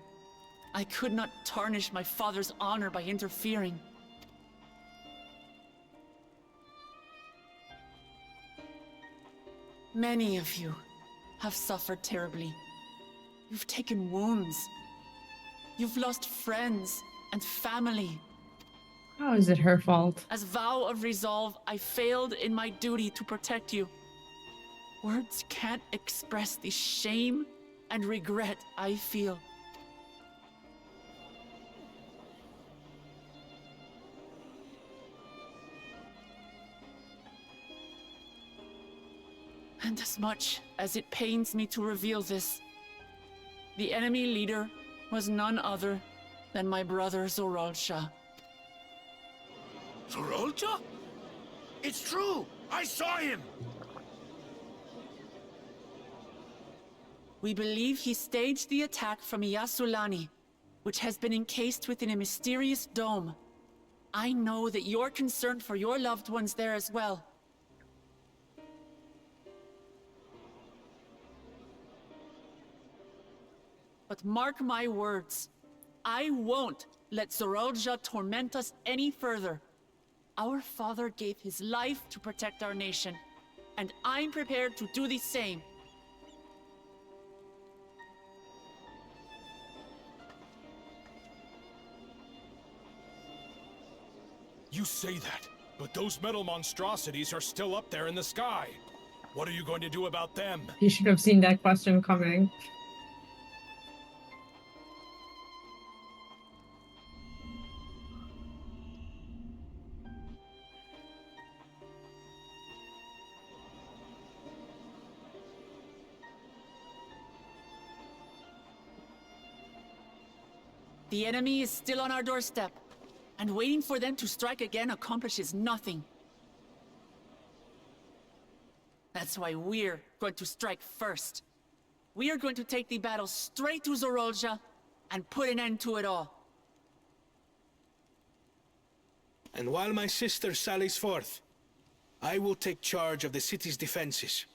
I could not tarnish my father's honor by interfering. Many of you have suffered terribly. You've taken wounds. You've lost friends and family. How is it her fault? As vow of resolve, I failed in my duty to protect you. Words can't express the shame and regret I feel. And as much as it pains me to reveal this, the enemy leader was none other than my brother Zoralsha. Zoralsha? It's true! I saw him! We believe he staged the attack from Yasulani, which has been encased within a mysterious dome. I know that you're concerned for your loved ones there as well. But mark my words, I won't let Zoralsha torment us any further. Our father gave his life to protect our nation, and I'm prepared to do the same. You say that, but those metal monstrosities are still up there in the sky. What are you going to do about them? You should have seen that question coming. The enemy is still on our doorstep, and waiting for them to strike again accomplishes nothing. That's why we're going to strike first. We are going to take the battle straight to Eorzea and put an end to it all. And while my sister sallies forth, I will take charge of the city's defenses.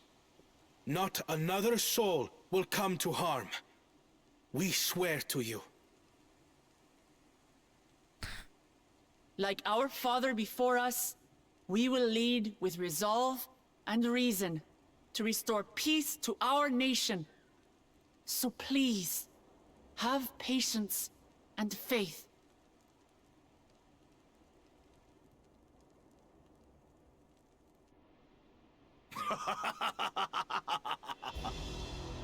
Not another soul will come to harm. We swear to you. Like our father before us, we will lead with resolve and reason to restore peace to our nation. So please, have patience and faith.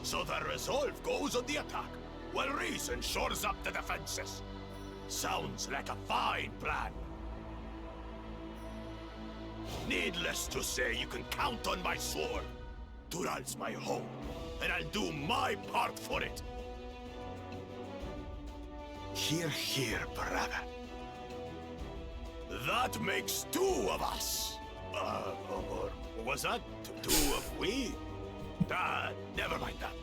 So the resolve goes on the attack, while reason shores up the defenses. Sounds like a fine plan. Needless to say, you can count on my sword. Tural's my home, and I'll do my part for it. Hear, hear, brother. That makes two of us. Or was that two of we? Never mind that.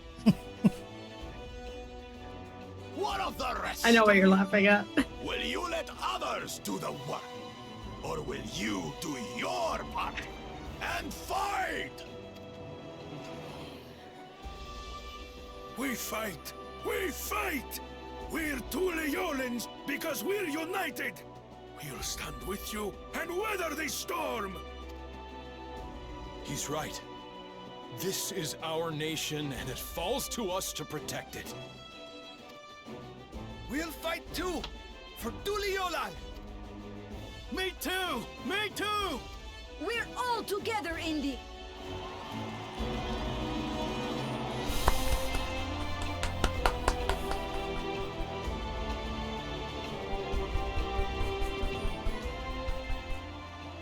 What of the rest? I know what you're laughing at. Will you let others do the work? Or will you do your part and fight? We fight! We fight! We're Tuliyollans because we're united! We'll stand with you and weather this storm! He's right. This is our nation, and it falls to us to protect it. We'll fight too! For Tuliyollal! Me too! Me too! We're all together in the...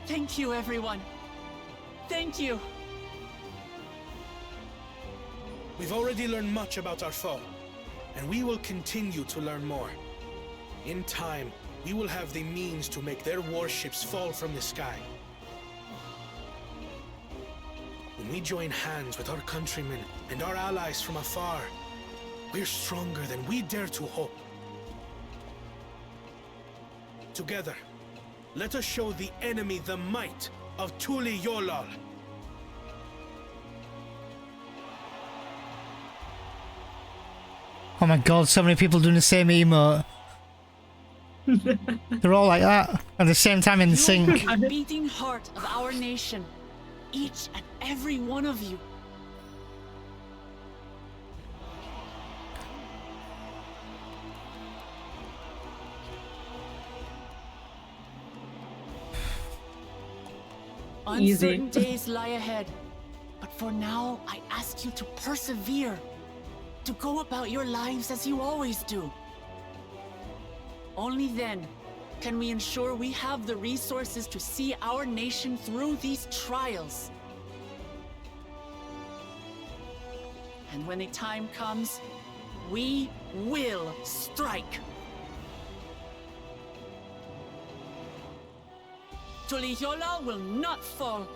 Thank you, everyone. Thank you. We've already learned much about our foe, and we will continue to learn more. In time, we will have the means to make their warships fall from the sky. When we join hands with our countrymen and our allies from afar, we're stronger than we dare to hope. Together, let us show the enemy the might of Tuliyollal. Oh my god, so many people doing the same emote. They're all like that at the same time in sync. You are the beating heart of our nation. Each and every one of you. Uncertain days lie ahead, but for now, I ask you to persevere, to go about your lives as you always do. Only then can we ensure we have the resources to see our nation through these trials. And when the time comes, we will strike. Tuliyollal will not fall.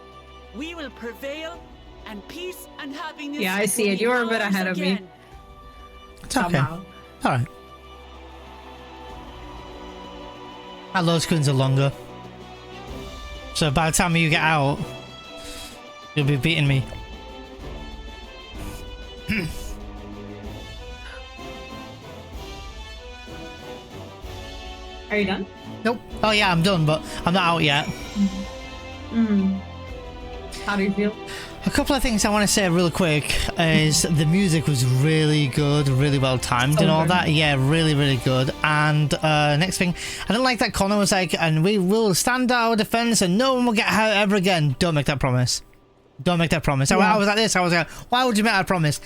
We will prevail, and peace and happiness. Yeah, I see it. You're a bit ahead of me. It's okay. Alright. Our load screens are longer. So by the time you get out, you'll be beating me. Are you done? Nope. Oh yeah, I'm done, but I'm not out yet. How do you feel? A couple of things I want to say real quick is the music was really good, really well timed and all that. Yeah, really, really good. And next thing, I don't like that Connor was like, and we will stand our defense and no one will get hurt ever again. Don't make that promise. Don't make that promise. I was like this. I was like, why would you make that promise?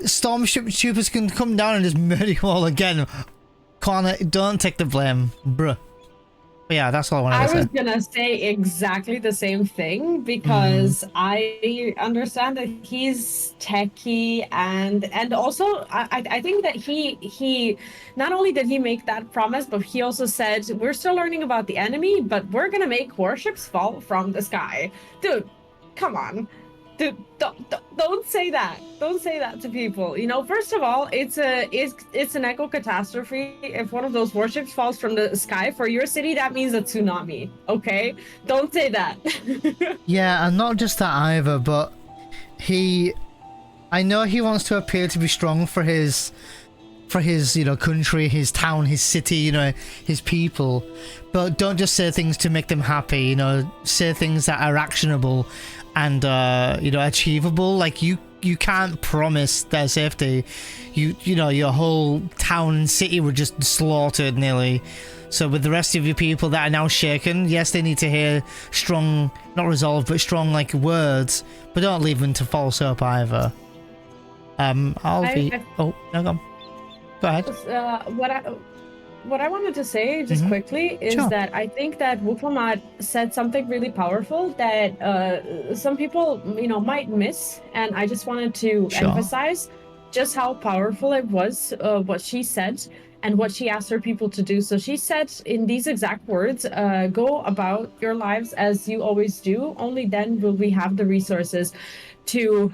Stormtroopers can come down and just murder you all again. Connor, don't take the blame, bruh. But yeah, that's all I wanted I to say. was gonna say exactly the same thing because I understand that he's techie and also I think that he not only did he make that promise, but he also said we're still learning about the enemy, but we're gonna make warships fall from the sky. Dude, come on. Dude, don't say that. Don't say that to people. You know, first of all, it's an eco catastrophe. If one of those warships falls from the sky for your city, that means a tsunami. Okay, don't say that. Yeah, and not just that either, but I know he wants to appear to be strong for his country, his town, his city, his people, but don't just say things to make them happy. Say things that are actionable and achievable. Like you can't promise their safety. Your whole town and city were just slaughtered nearly. So with the rest of your people that are now shaken, yes, they need to hear strong, not resolve, but strong words, but don't leave them to false hope either. Oh, no, go ahead. What I wanted to say just quickly is that I think that Wuk Lamat said something really powerful that some people, might miss, and I just wanted to emphasize just how powerful it was, what she said and what she asked her people to do. So she said in these exact words, go about your lives as you always do. Only then will we have the resources to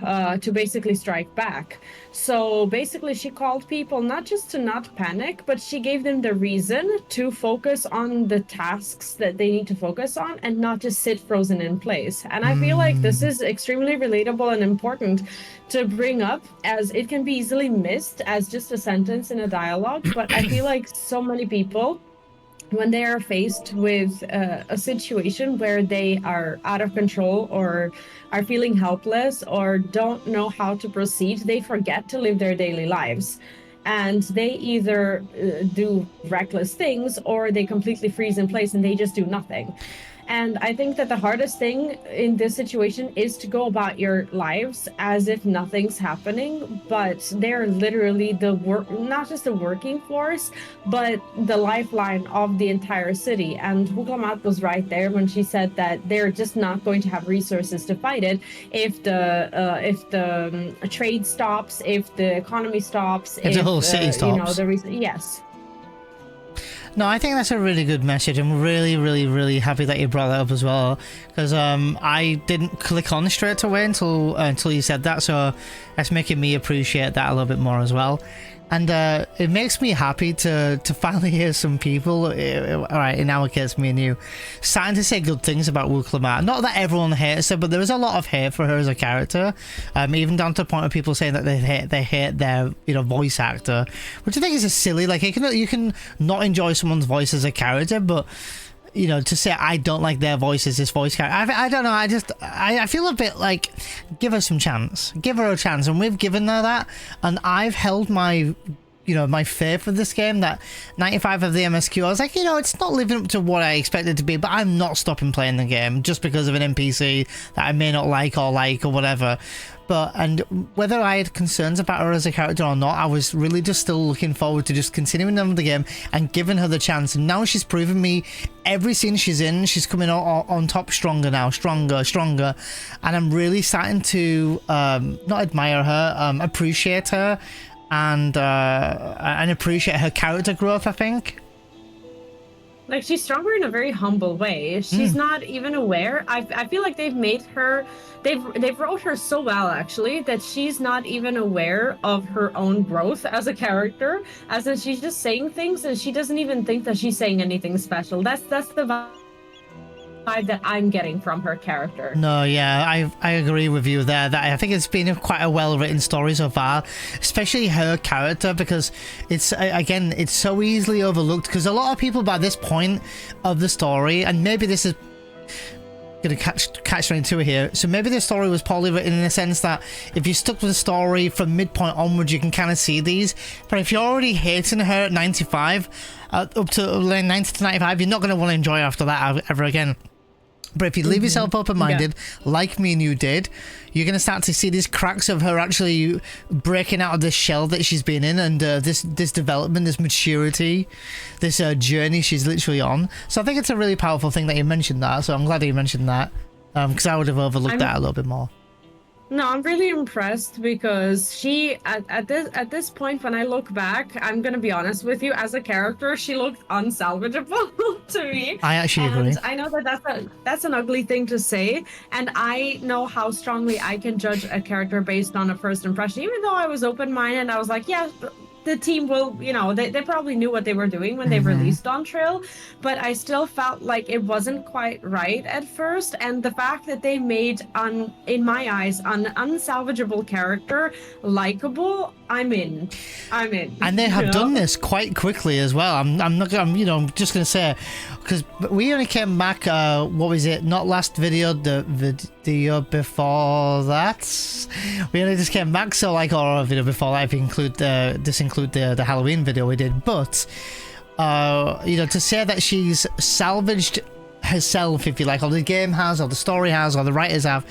basically strike back. So basically she called people not just to not panic, but she gave them the reason to focus on the tasks that they need to focus on and not just sit frozen in place. And I feel like this is extremely relatable and important to bring up, as it can be easily missed as just a sentence in a dialogue. But I feel like so many people, when they are faced with a situation where they are out of control or are feeling helpless or don't know how to proceed, they forget to live their daily lives. And they either do reckless things or they completely freeze in place and they just do nothing. And I think that the hardest thing in this situation is to go about your lives as if nothing's happening, but they're literally not just the working force, but the lifeline of the entire city. And Wuk Lamat was right there when she said that they're just not going to have resources to fight it if the trade stops, if the economy stops, if the whole city stops. Yes. No, I think that's a really good message. I'm really, really, really happy that you brought that up as well, because I didn't click on straight away until you said that, so that's making me appreciate that a little bit more as well. And it makes me happy to finally hear some people, alright, in our case, me and you, starting to say good things about Wuk Lamat. Not that everyone hates her, but there is a lot of hate for her as a character, even down to the point of people saying that they hate their voice actor, which I think is a silly. Like, you can not enjoy someone's voice as a character, but to say I don't like their voice as this voice character, I don't know. I feel a bit like, give her some chance, give her a chance, and we've given her that, and I've held my my faith with this game. That 95 of the MSQ, I was like, it's not living up to what I expected it to be, but I'm not stopping playing the game just because of an NPC that I may not like or whatever. And whether I had concerns about her as a character or not, I was really just still looking forward to just continuing on with the game and giving her the chance. And now she's proven me every scene she's in, she's coming on top stronger now, stronger. And I'm really starting to not admire her, appreciate her, and appreciate her character growth, I think. Like, she's stronger in a very humble way. She's not even aware. I feel like they've wrote her so well, actually, that she's not even aware of her own growth as a character, as in she's just saying things and she doesn't even think that she's saying anything special. That's the vibe that I'm getting from her character. No, yeah, I agree with you there. That I think it's been quite a well-written story so far, especially her character, because it's so easily overlooked, because a lot of people by this point of the story, and maybe this is gonna catch right into it here, so maybe the story was poorly written in the sense that if you stuck with the story from midpoint onwards, you can kind of see these. But if you're already hating her at 95, up to 90 to 95, you're not going to want to enjoy her after that ever again. But if you leave yourself open-minded, like me and you did, you're going to start to see these cracks of her actually breaking out of this shell that she's been in, and this development, this maturity, this journey she's literally on. So I think it's a really powerful thing that you mentioned that. So I'm glad that you mentioned that, because I would have overlooked that a little bit more. No, I'm really impressed because she at this point, when I look back, I'm gonna be honest with you, as a character, she looked unsalvageable to me. I actually agree. And I know that that's an ugly thing to say, and I know how strongly I can judge a character based on a first impression. Even though I was open-minded, I was like, yeah, the team will, you know, they probably knew what they were doing when they released Dawntrail, but I still felt like it wasn't quite right at first. And the fact that they made, in my eyes, an unsalvageable character likable, I'm in. And they have done this quite quickly as well. I'm not gonna, I'm just gonna say, because we only came back, what was it, not last video, the video before that, we only just came back, so like, or a video before that, if you include the Halloween video we did. But to say that she's salvaged herself, if you like, or the game has, or the story has, or the writers have,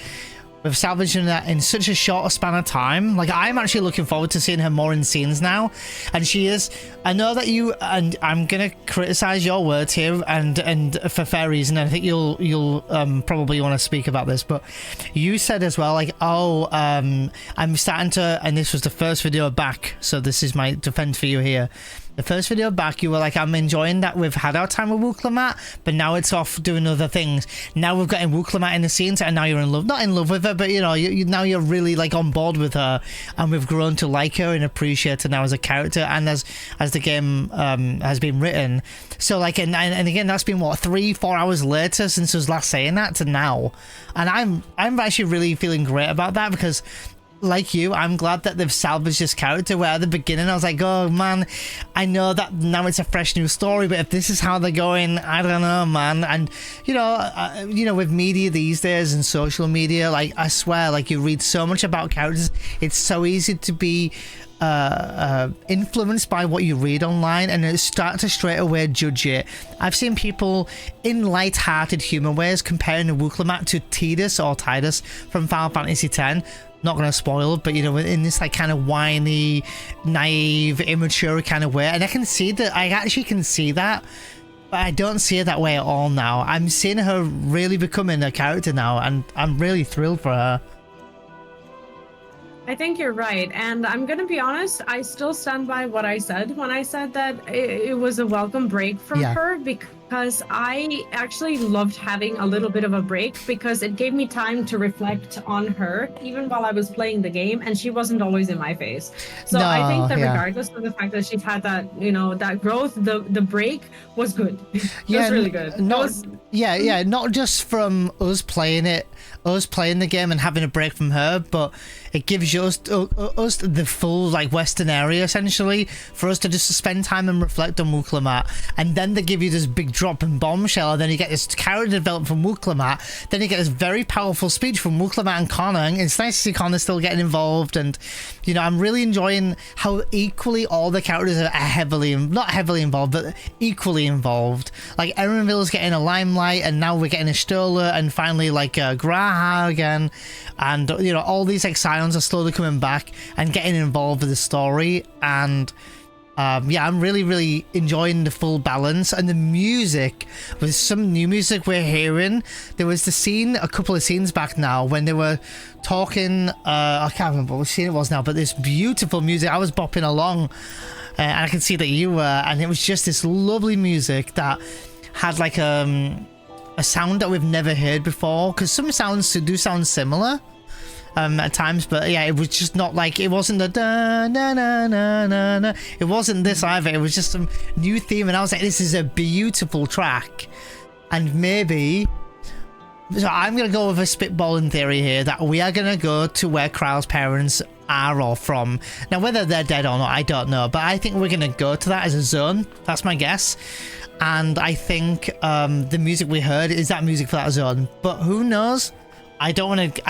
we've salvaged that in such a short span of time. Like, I'm actually looking forward to seeing her more in scenes now. And she is, I know that you, and I'm gonna criticize your words here, and for fair reason. I think you'll probably want to speak about this, but you said as well, like, I'm starting to, and this was the first video back, so this is my defense for you here. The first video back, you were like, I'm enjoying that we've had our time with Wuk Lamat, but now it's off doing other things. Now we've got Wuk Lamat in the scenes, and now you're in love. Not in love with her, but now you're really like on board with her, and we've grown to like her and appreciate her now as a character, and as the game has been written. So like, and again, that's been what, 3-4 hours later since I was last saying that to now, and I'm actually really feeling great about that, because like you, I'm glad that they've salvaged this character, where at the beginning I was like, oh man, I know that now it's a fresh new story, but if this is how they're going, I don't know, man. And with media these days and social media, like, I swear, like, you read so much about characters, it's so easy to be influenced by what you read online, and start to straight away judge it. I've seen people in light-hearted humor ways comparing the Wuk Lamat to Titus from Final Fantasy X. Not gonna spoil, but in this like kind of whiny, naive, immature kind of way, and I actually can see that, but I don't see it that way at all now. I'm seeing her really becoming a character now, and I'm really thrilled for her. I think you're right, and I'm gonna be honest, I still stand by what I said when I said that it was a welcome break from her, because I actually loved having a little bit of a break, because it gave me time to reflect on her even while I was playing the game, and she wasn't always in my face. So I think that regardless of the fact that she's had that, that growth, the break was good. It was really good. Not just from us playing the game and having a break from her, but it gives us the full like western area essentially for us to just spend time and reflect on Wuk Lamat, and then they give you this big drop and bombshell, and then you get this character development from Wuk Lamat, then you get this very powerful speech from Wuk Lamat and Connor, and it's nice to see Connor still getting involved. And I'm really enjoying how equally all the characters are not heavily involved, but equally involved. Like, Erenville's getting a limelight, and now we're getting a Stola, and finally like Graha again, and all these Exions are slowly coming back and getting involved with the story. And I'm really enjoying the full balance, and the music, with some new music we're hearing. There was a couple of scenes back now when they were talking, I can't remember what scene it was now, but this beautiful music, I was bopping along, and I can see that you were, and it was just this lovely music that had like a sound that we've never heard before, because some sounds do sound similar at times, but yeah, it was just not like, it wasn't the da na na na na na, it wasn't this either. It was just some new theme, and I was like, this is a beautiful track. And maybe, so I'm gonna go with a spitballing theory here, that we are gonna go to where Kral's parents are or from. Now, whether they're dead or not, I don't know, but I think we're gonna go to that as a zone. That's my guess. And I think the music we heard is that music for that zone, but who knows? I don't want to.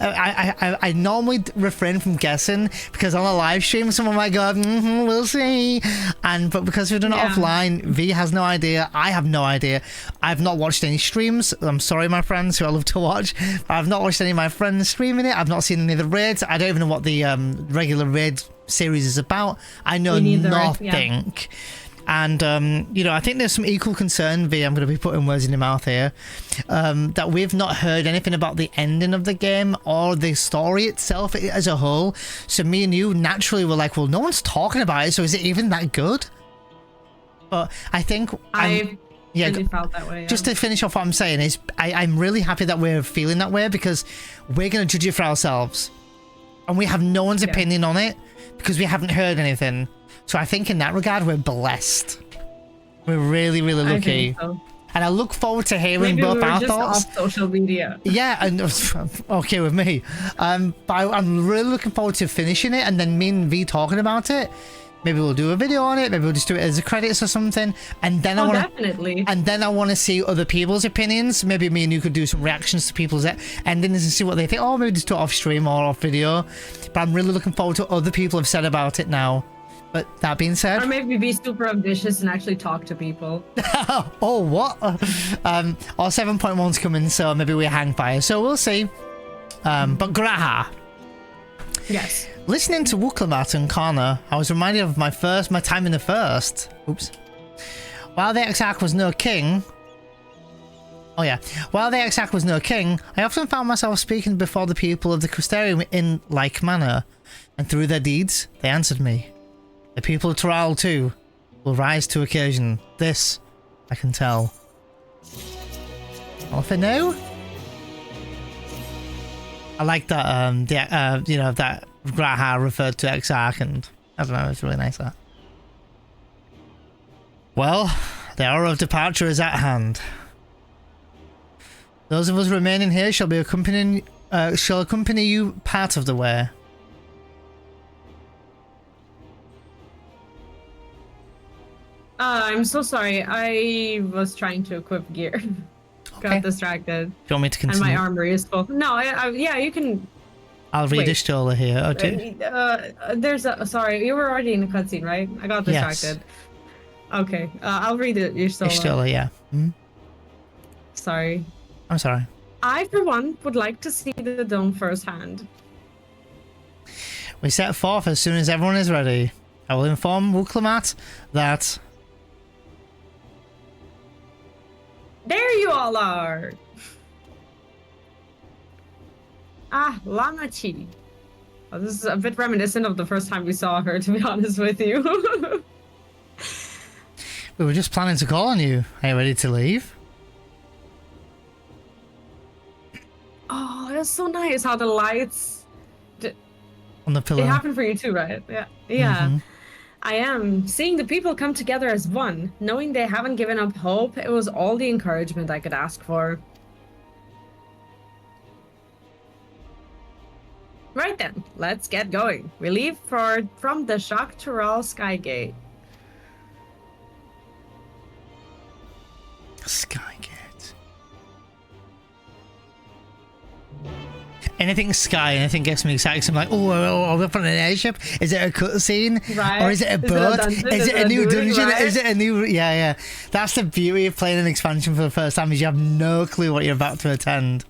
I normally refrain from guessing because on a live stream, someone might go, "We'll see," but because we've done it offline, V has no idea. I have no idea. I've not watched any streams. I'm sorry, my friends who I love to watch. I've not watched any of my friends streaming it. I've not seen any of the raids. I don't even know what the regular raid series is about. I know nothing. And, you know, I think there's some equal concern, V, I'm going to be putting words in your mouth here, that we've not heard anything about the ending of the game or the story itself as a whole. So me and you naturally were like, well, no one's talking about it, so is it even that good? But I think... I really felt that way. Just to finish off what I'm saying is, I'm really happy that we're feeling that way because we're going to judge it for ourselves. And we have no one's opinion on it because we haven't heard anything. So I think in that regard, we're blessed. We're really, really lucky. I think so. And I look forward to hearing both our thoughts. Off social media. Yeah, and okay with me. But I'm really looking forward to finishing it and then me and V talking about it. Maybe we'll do a video on it. Maybe we'll just do it as a credits or something. And then definitely. And then I want to see other people's opinions. Maybe me and you could do some reactions to people's endings and see what they think. Oh, maybe just do it off stream or off video. But I'm really looking forward to what other people have said about it now. But that being said... Or maybe be super ambitious and actually talk to people. Oh, what? Our 7.1's coming, so maybe we hang fire. So we'll see. But Graha. Yes. Listening to Wuk Lamat and Connor, I was reminded of my time in the first. Oops. While the Exarch was no king... Oh yeah. While the Exarch was no king, I often found myself speaking before the people of the Crystarium in like manner. And through their deeds, they answered me. The people of Tural, too, will rise to occasion. This, I can tell. Well, if I know... I like that, you know, that Graha referred to Exarch, and I don't know, it's really nice, that. Well, the hour of departure is at hand. Those of us remaining here shall accompany you part of the way. I'm so sorry. I was trying to equip gear. Got distracted. Do you want me to continue? And my armory is full. No, yeah, you can... I'll read Ishtola here. There's a... Sorry, you were already in the cutscene, right? I got distracted. Yes. Okay, I'll read it. Ishtola, yeah. Hmm? Sorry. I'm sorry. I, for one, would like to see the dome firsthand. We set forth as soon as everyone is ready. I will inform Wuk Lamat that... There you all are! Ah, Lamachi. Oh, this is a bit reminiscent of the first time we saw her, to be honest with you. We were just planning to call on you. Are you ready to leave? Oh, that's so nice how the lights... On the pillar. It happened for you too, right? Yeah. Yeah. I am. Seeing the people come together as one, knowing they haven't given up hope, it was all the encouragement I could ask for. Right then, let's get going. We leave from the Shak Tural Skygate. Skygate. Anything sky, anything gets me excited. So I'm like, oh, are we up on an airship? Is it a cutscene? Right. Or is it a boat? Is it a new dungeon? Right? Is it a new... Yeah. That's the beauty of playing an expansion for the first time, is you have no clue what you're about to attend.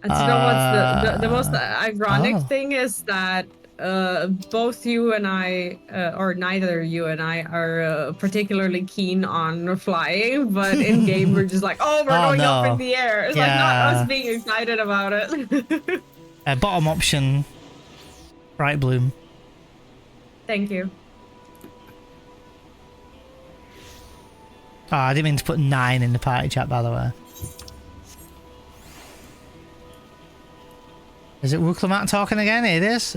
And you know what's the most ironic thing is that both you and I, or neither you and I, are particularly keen on flying, but in game we're just like, oh, we're going up in the air. It's like not us being excited about it. Bottom option, bright bloom. Thank you. Oh, I didn't mean to put 9 in the party chat, by the way. Is it Wuk Lamat talking again? It is.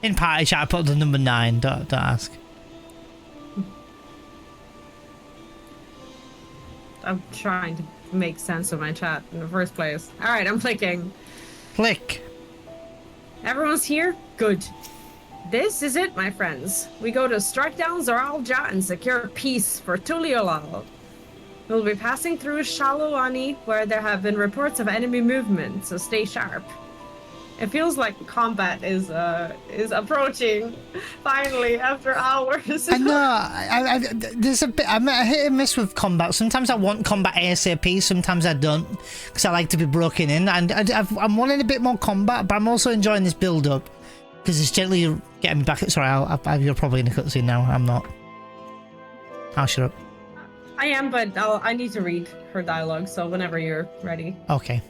In party chat, I put the number 9. Don't ask. I'm trying to make sense of my chat in the first place. All right, I'm clicking. Click. Everyone's here? Good. This is it, my friends. We go to strike down Eorzea and secure peace for Tuliyollal. We'll be passing through Shalawani, where there have been reports of enemy movement, so stay sharp. It feels like combat is approaching, finally, after hours. I know. There's a bit. I'm hit and miss with combat. Sometimes I want combat ASAP. Sometimes I don't, because I like to be broken in. And I'm wanting a bit more combat, but I'm also enjoying this build-up because it's gently getting me back. Sorry, you're probably in a cutscene now. I'm not. I'll shut up. I am, but I need to read her dialogue. So whenever you're ready. Okay.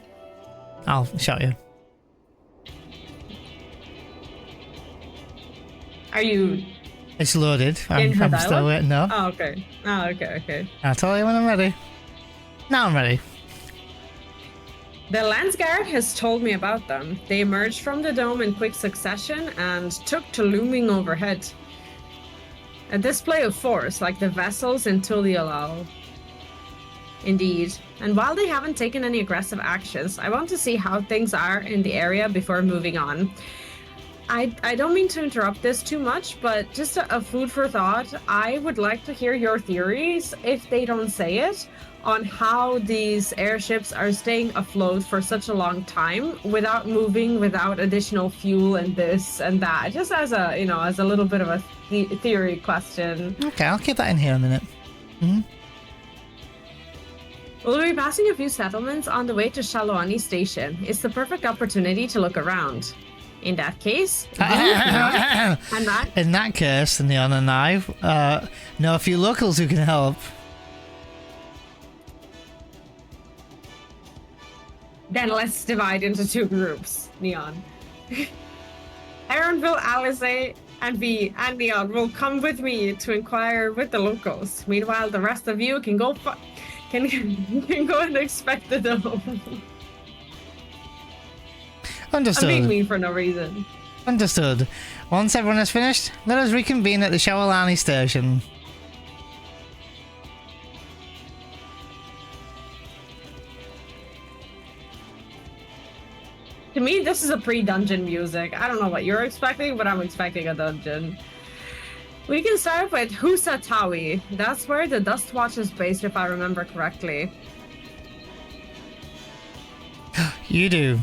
I'll shout you. Are you? It's loaded. In her I'm dialogue? still waiting. No. Oh, okay. Oh, okay. I'll tell you when I'm ready. Now I'm ready. The Landsguard has told me about them. They emerged from the dome in quick succession and took to looming overhead. A display of force, like the vessels in Tuliyollal. Indeed. And while they haven't taken any aggressive actions, I want to see how things are in the area before moving on. I don't mean to interrupt this too much, but just a food for thought. I would like to hear your theories, if they don't say it, on how these airships are staying afloat for such a long time without moving, without additional fuel and this and that. Just as a, as a little bit of a theory question. Okay, I'll keep that in here a minute. Mm-hmm. We'll be passing a few settlements on the way to Shalawani Station. It's the perfect opportunity to look around. In that case, in that case, Neon and I know a few locals who can help. Then let's divide into two groups, Neon. Aaronville, Alizé, and V and Neon will come with me to inquire with the locals. Meanwhile, the rest of you can go can go and expect the dome. Understood. I'm being mean for no reason. Understood. Once everyone has finished, let us reconvene at the Shalawani station. To me, this is a pre-dungeon music. I don't know what you're expecting, but I'm expecting a dungeon. We can start with Husatawi. That's where the Dust Watch is based, if I remember correctly. You do.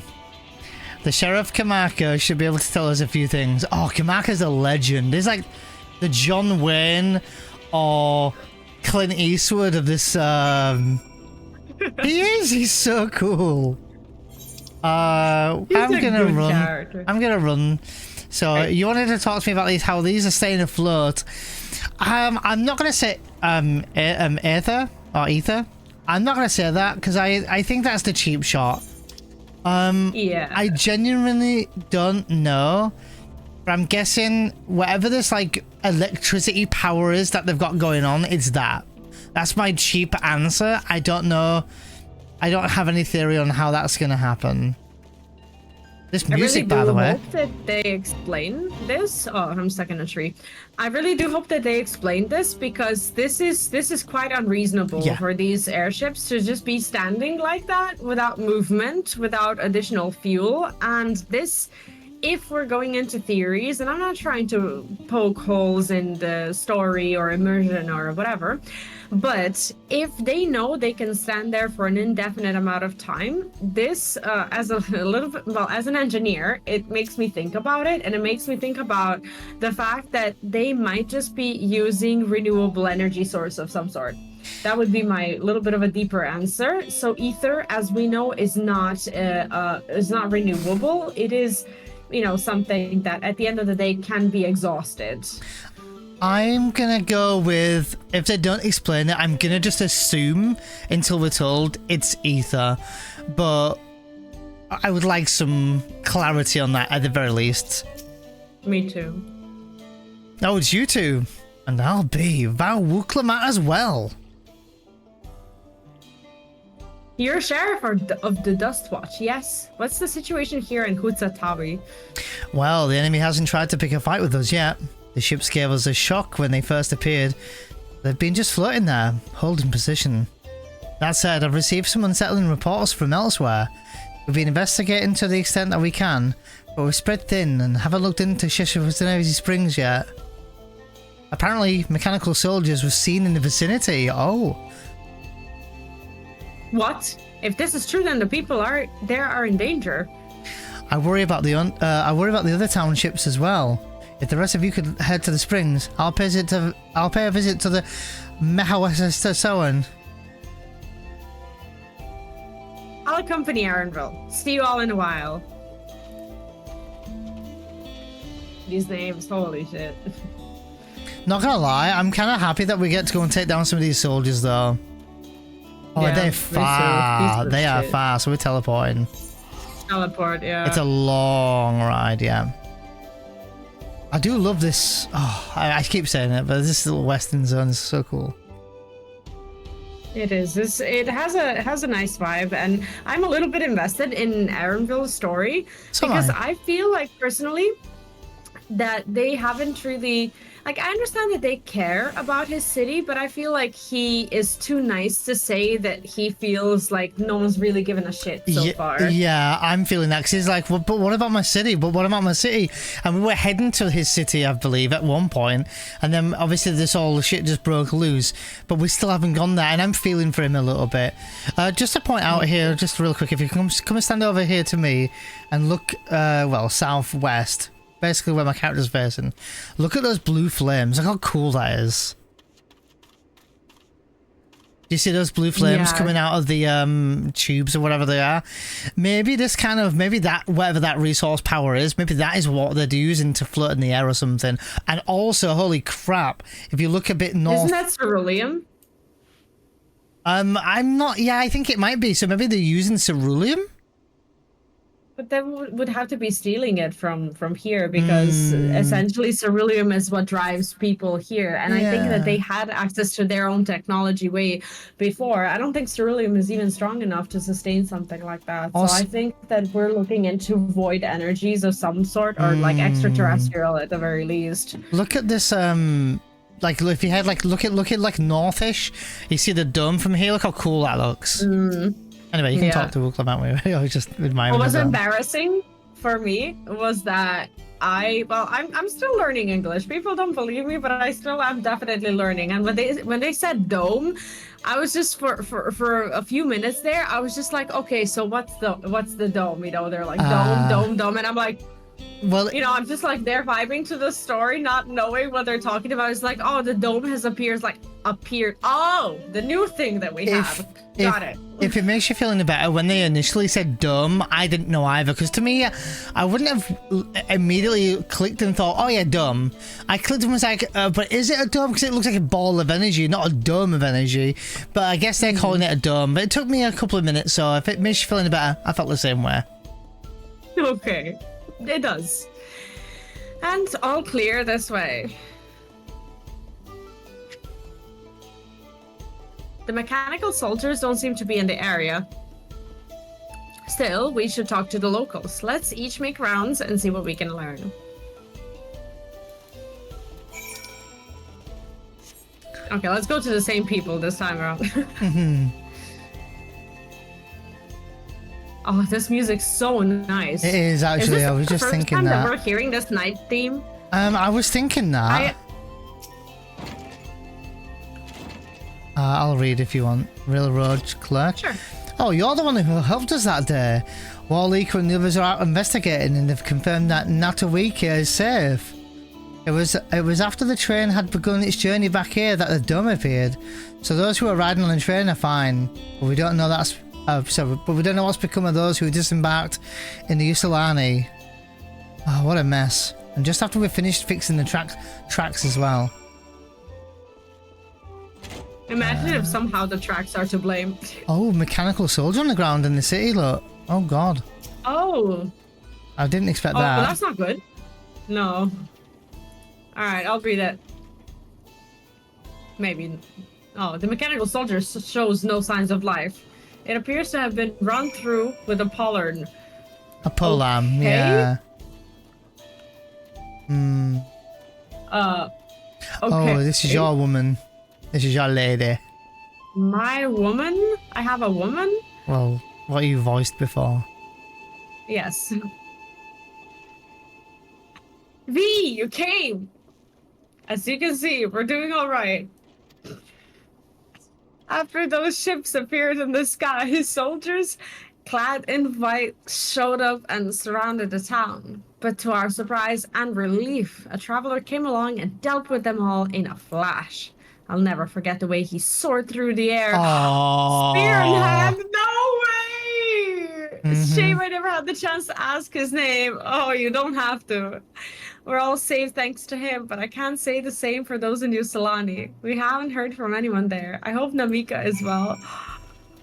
The Sheriff Kamako should be able to tell us a few things. Oh, Kamako's a legend. He's like the John Wayne or Clint Eastwood of this. He is. He's so cool. I'm gonna run. So you wanted to talk to me about how these are staying afloat. I'm not gonna say ether or ether. I'm not gonna say that because I think that's the cheap shot. Yeah. I genuinely don't know, but I'm guessing whatever this like electricity power is that they've got going on, it's that. That's my cheap answer. I don't know. I don't have any theory on how that's gonna happen. This music, by the way. I really do hope that they explain this. Oh, I'm stuck in a tree. I really do hope that they explain this because this is quite unreasonable for these airships to just be standing like that without movement, without additional fuel. And this, if we're going into theories, and I'm not trying to poke holes in the story or immersion or whatever, but if they know they can stand there for an indefinite amount of time, this, as an engineer, it makes me think about it, and it makes me think about the fact that they might just be using renewable energy source of some sort. That would be my little bit of a deeper answer. So ether, as we know, is not renewable. It is, something that at the end of the day can be exhausted. I'm gonna go with, if they don't explain it, I'm gonna just assume until we're told it's ether, but I would like some clarity on that at the very least. Me too. Oh, it's you two, and I'll be Wuk Lamat as well. You're sheriff of the Dust Watch, yes. What's the situation here in Hutsatawi? Well, the enemy hasn't tried to pick a fight with us yet. The ships gave us a shock when they first appeared. They've been just floating there, holding position. That said, I've received some unsettling reports from elsewhere. We've been investigating to the extent that we can, but we're spread thin and haven't looked into Ffxiv Springs yet. Apparently, mechanical soldiers were seen in the vicinity. Oh. What? If this is true, then the people are in danger. I worry about the other townships as well. If the rest of you could head to the springs, I'll pay a visit to the Mehawasasoan. I'll accompany Erenville. See you all in a while. These names, holy shit. Not gonna lie, I'm kind of happy that we get to go and take down some of these soldiers, though. Oh, yeah, they're far. They are far, so we're teleporting. Teleport, yeah. It's a long ride, yeah. I do love this. Oh, I keep saying it, but this little western zone is so cool. It is. It has a nice vibe, and I'm a little bit invested in Erenville's story because I feel like personally that they haven't really, like, I understand that they care about his city, but I feel like he is too nice to say that he feels like no one's really given a shit so far. Yeah, I'm feeling that because he's like, well, but what about my city? But what about my city? And we were heading to his city, I believe, at one point, and then obviously this all shit just broke loose, but we still haven't gone there, and I'm feeling for him a little bit. Just to point out here, just real quick, if you come and stand over here to me and look, well, southwest. Basically where my character's facing. Look at those blue flames. Look how cool that is. Do you see those blue flames coming out of the tubes or whatever they are? Maybe that, whatever that resource power is, maybe that is what they're using to float in the air or something. And also, holy crap, if you look a bit north... Isn't that ceruleum? I'm not... Yeah, I think it might be. So maybe they're using ceruleum? But they would have to be stealing it from here because essentially ceruleum is what drives people here. And I think that they had access to their own technology way before. I don't think ceruleum is even strong enough to sustain something like that. Also, so I think that we're looking into void energies of some sort or like extraterrestrial at the very least. Look at this, like if you had like, look at like northish, you see the dome from here, look how cool that looks. Anyway, you can talk to Wuk Lamat. I was just admiring. What was embarrassing for me was that I'm still learning English. People don't believe me, but I'm definitely learning. And when they said dome, I was just for a few minutes there, I was just like, okay, so what's the dome? You know, they're like dome, and I'm like, well, you know, I'm just like there vibing to the story, not knowing what they're talking about. It's like, oh, the dome has appeared. Oh, the new thing that we have. Got it. If it makes you feel any better, when they initially said dome, I didn't know either, because to me, I wouldn't have immediately clicked and thought, oh yeah, dome. I clicked and was like, but is it a dome? Because it looks like a ball of energy, not a dome of energy. But I guess they're calling it a dome. But it took me a couple of minutes, so if it makes you feel any better, I felt the same way. Okay. It does. And all clear this way. The mechanical soldiers don't seem to be in the area. Still, we should talk to the locals. Let's each make rounds and see what we can learn. Okay, let's go to the same people this time around. Oh, this music's so nice. It is actually. I was just thinking that. We're hearing this night theme. I was thinking that. I'll read if you want. Railroad clerk. Sure. Oh, you're the one who helped us that day. Warleaker and the others are out investigating, and they've confirmed that Natawika is safe. It was after the train had begun its journey back here that the dome appeared. So those who are riding on the train are fine, but we don't know that's. But we don't know what's become of those who disembarked in the Usulani. Oh, what a mess. And just after we finished fixing the tracks as well. Imagine if somehow the tracks are to blame. Oh, mechanical soldier on the ground in the city, look. Oh, God. Oh. I didn't expect that. Oh, well, that's not good. No. Alright, I'll read it. Maybe. Oh, the mechanical soldier shows no signs of life. It appears to have been run through with a pollard. A polam, yeah. Okay. Oh, this is your woman. This is your lady. My woman? I have a woman? Well, what you voiced before. Yes. V, you came! As you can see, we're doing alright. After those ships appeared in the sky, soldiers clad in white showed up and surrounded the town. But to our surprise and relief, a traveler came along and dealt with them all in a flash. I'll never forget the way he soared through the air. Spear in hand, no way! Shame I never had the chance to ask his name. Oh, you don't have to. We're all safe thanks to him, but I can't say the same for those in New Solani. We haven't heard from anyone there. I hope Namika is well.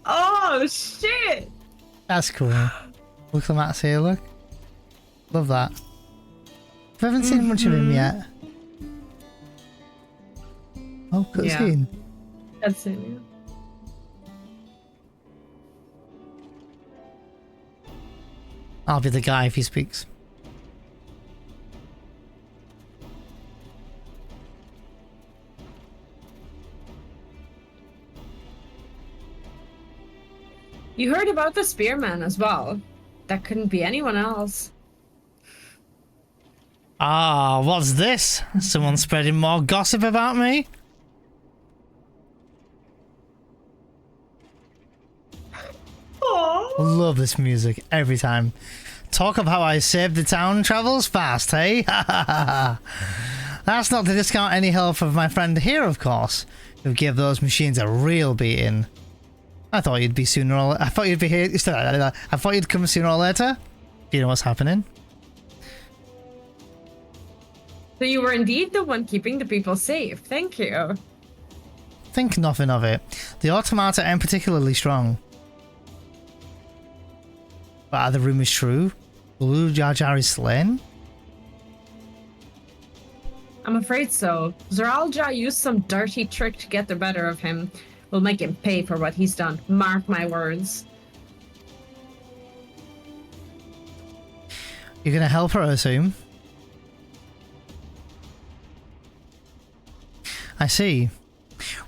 Oh, shit! That's cool. Wuk Lamat's here, look. Love that. We haven't seen much of him yet. Oh, cutscene. Yeah. Cutscene, yeah. I'll be the guy if he speaks. You heard about the spearman as well. That couldn't be anyone else. Ah, what's this? Someone spreading more gossip about me? Aww. Love this music every time. Talk of how I saved the town travels fast, hey? That's not to discount any help of my friend here, of course, who gave those machines a real beating. I thought you'd be sooner or I thought you'd be here. I thought you'd come sooner or later. Do you know what's happening? So you were indeed the one keeping the people safe. Thank you. Think nothing of it. The automata aren't particularly strong. But are the rumors true? Blue Jar Jar is slain? I'm afraid so. Zeralja used some dirty trick to get the better of him. We'll make him pay for what he's done. Mark my words. You're gonna help her, I assume? I see.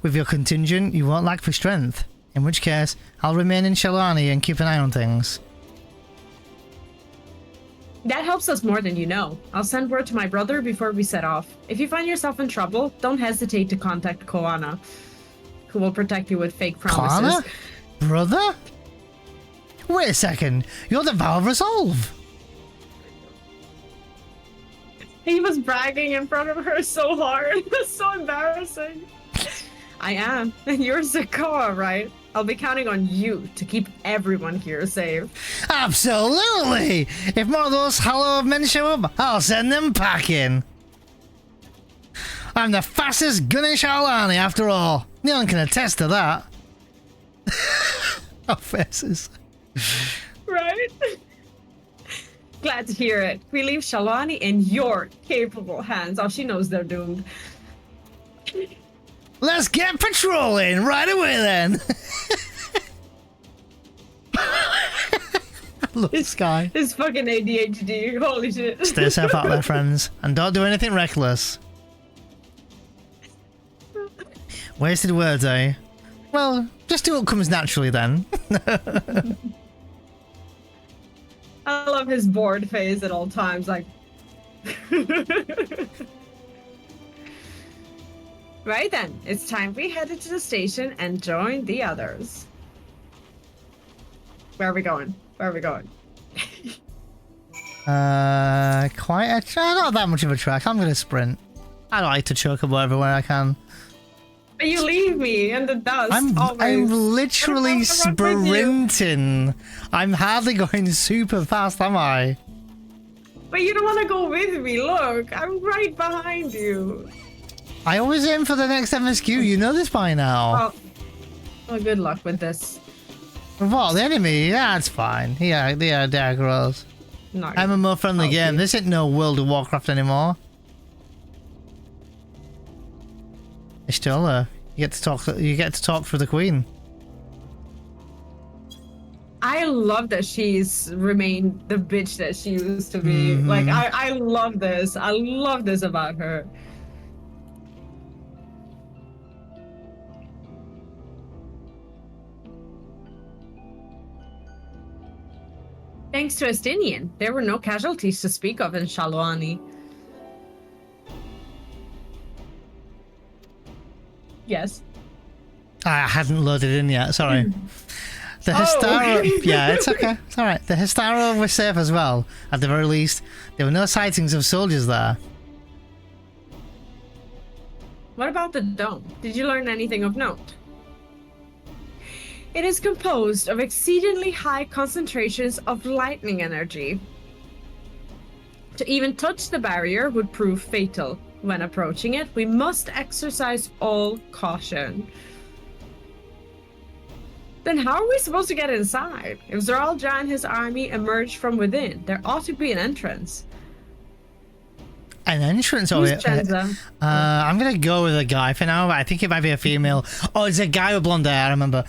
With your contingent, you won't lack for strength. In which case, I'll remain in Shalani and keep an eye on things. That helps us more than you know. I'll send word to my brother before we set off. If you find yourself in trouble, don't hesitate to contact Koana, who will protect you with fake promises. Koana? Brother? Wait a second. You're the Vow of Resolve. He was bragging in front of her so hard. It was so embarrassing. I am. And you're Zakoa, right? I'll be counting on you to keep everyone here safe. Absolutely! If more of those hollow men show up, I'll send them packing. I'm the fastest gun in Shalani, after all. No one can attest to that. Our faces. Right? Glad to hear it. We leave Shalani in your capable hands. Oh, she knows they're doomed. Let's get patrolling right away then. Look, this guy. His fucking ADHD. Holy shit. Stay safe out there, friends, and don't do anything reckless. Wasted words, eh? Well, just do what comes naturally then. I love his bored face at all times, like... Right then, it's time we headed to the station and join the others. Where are we going? Where are we going? Not that much of a track. I'm gonna sprint. I like to chocobo everywhere I can. But you leave me in the dust. I'm literally sprinting. I'm hardly going super fast, am I? But you don't want to go with me. Look, I'm right behind you. I always aim for the next MSQ. You know this by now. Oh, good luck with this. What, the enemy? Yeah, it's fine. Yeah, they are gross. I'm a more friendly game. This ain't no World of Warcraft anymore. You're still there. You get to talk for the Queen. I love that she's remained the bitch that she used to be. Like, I love this. I love this about her. Thanks to Estinian, there were no casualties to speak of in Shalwani. Yes. I hadn't loaded in yet, sorry. The Histaro... Yeah, it's okay. It's alright. The Histaro were safe as well. At the very least, there were no sightings of soldiers there. What about the dome? Did you learn anything of note? It is composed of exceedingly high concentrations of lightning energy. To even touch the barrier would prove fatal. When approaching it, we must exercise all caution. Then how are we supposed to get inside? If Tural and his army emerged from within, there ought to be an entrance. An entrance? Who's I'm going to go with a guy for now, but I think it might be a female. Oh, it's a guy with blonde hair, I remember.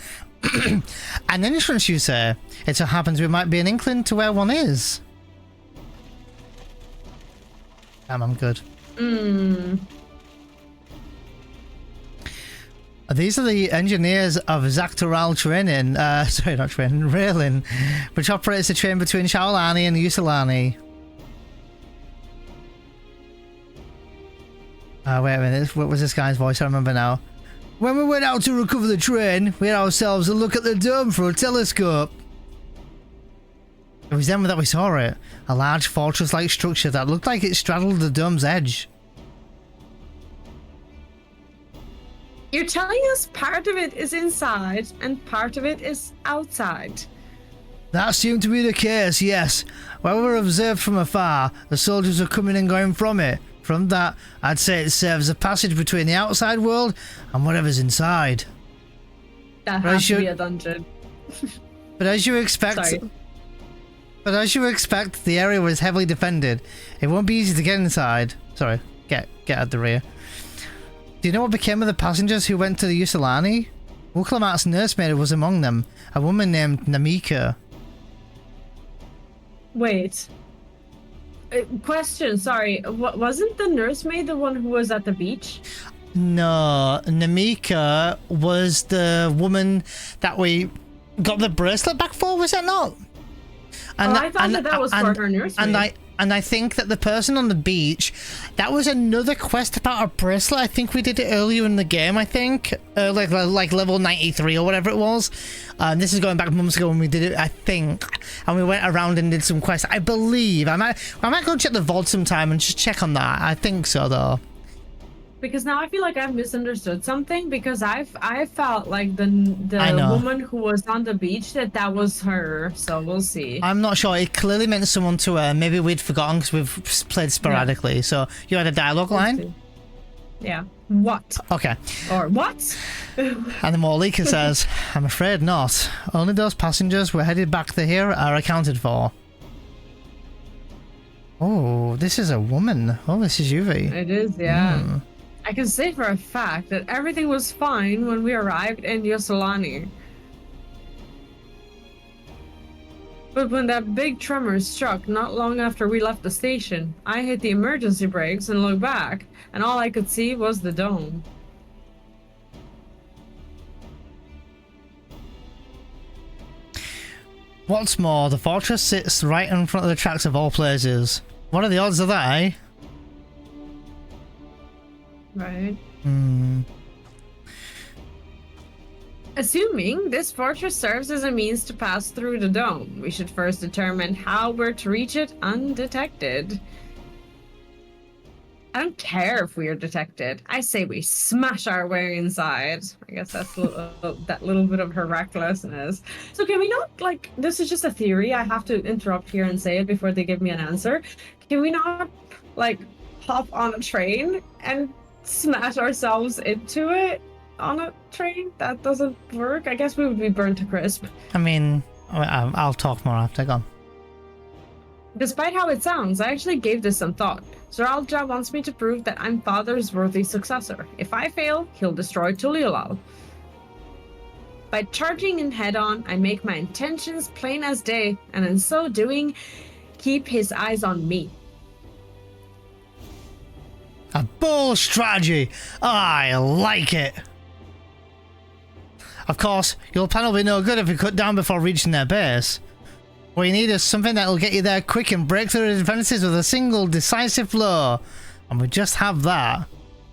An entrance, you say? It so happens we might be an inkling to where one is. I'm good. These are the engineers of Tural training, sorry, not training, railing, which operates the train between Shaolani and Usulani. Wait a minute, what was this guy's voice? I remember now. When we went out to recover the train, we had ourselves a look at the dome through a telescope. It was then that we saw it, a large fortress-like structure that looked like it straddled the dome's edge. You're telling us part of it is inside and part of it is outside? That seemed to be the case, yes. While we were observed from afar, the soldiers were coming and going from it. From that, I'd say it serves a passage between the outside world and whatever's inside. That has to be a dungeon. But as you expect... Sorry. But as you expect, the area was heavily defended. It won't be easy to get inside. Sorry, get at the rear. Do you know what became of the passengers who went to the Usulani? Wuk Lamat's nursemaid was among them, a woman named Namika. Wait. Question, sorry. Wasn't the nursemaid the one who was at the beach? No, Namika was the woman that we got the bracelet back for, was that not? And I thought that was for her nursemaid. And I think that the person on the beach, that was another quest about a bracelet. I think we did it earlier in the game, I think. Like level 93 or whatever it was. This is going back months ago when we did it, I think. And we went around and did some quests. I believe. I might go check the vault sometime and just check on that. I think so, though. Because now I feel like I've misunderstood something, because I felt like the woman who was on the beach that was her, so we'll see. I'm not sure. It clearly meant someone to her. Maybe we'd forgotten because we've played sporadically. Yeah. So you had a dialogue line? Yeah. What? Okay. Or what? And the Morlika says, I'm afraid not. Only those passengers who are headed back to here are accounted for. Oh, this is a woman. Oh, this is Yuvi. It is, yeah. I can say for a fact that everything was fine when we arrived in Usulani. But when that big tremor struck not long after we left the station, I hit the emergency brakes and looked back, and all I could see was the dome. What's more, the fortress sits right in front of the tracks of all places. What are the odds of that, eh? Right. Assuming this fortress serves as a means to pass through the dome, we should first determine how we're to reach it undetected. I don't care if we are detected. I say we smash our way inside. I guess that's that little bit of her recklessness. So can we not, like, this is just a theory. I have to interrupt here and say it before they give me an answer. Can we not, like, hop on a train and smash ourselves into it on a train? That doesn't work. I guess we would be burnt to crisp. I mean, I'll talk more after. Go on. Despite how it sounds, I actually gave this some thought. Tural wants me to prove that I'm Father's worthy successor. If I fail, he'll destroy Tuliyollal. By charging in head-on, I make my intentions plain as day, and in so doing, keep his eyes on me. A bold strategy! I like it! Of course, your plan will be no good if you cut down before reaching their base. What you need is something that will get you there quick and break through the defenses with a single decisive blow. And we just have that.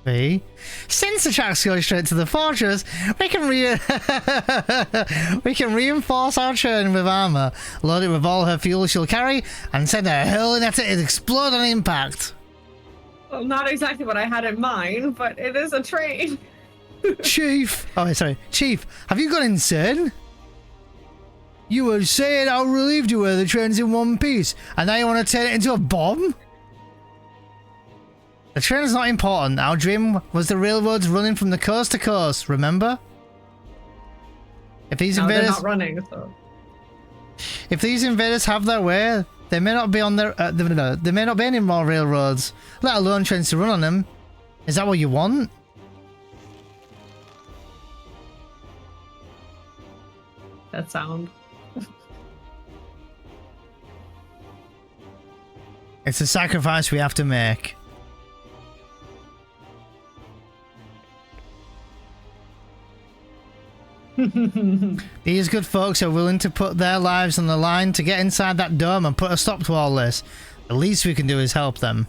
B. Since the tracks go straight to the fortress, we can reinforce our train with armor, load it with all her fuel she'll carry, and send her hurling at it and explode on impact. Well, not exactly what I had in mind, but it is a train. Chief! Oh, sorry. Chief, have you gone insane? You were saying how relieved you were the train's in one piece, and now you want to turn it into a bomb? The train's not important. Our dream was the railroads running from the coast to coast, remember? If these invaders... they're not running, so... If these invaders have their way, they may not be on their... there may not be any more railroads, let alone trains to run on them. Is that what you want? That sound. It's a sacrifice we have to make. These good folks are willing to put their lives on the line to get inside that dome and put a stop to all this. The least we can do is help them.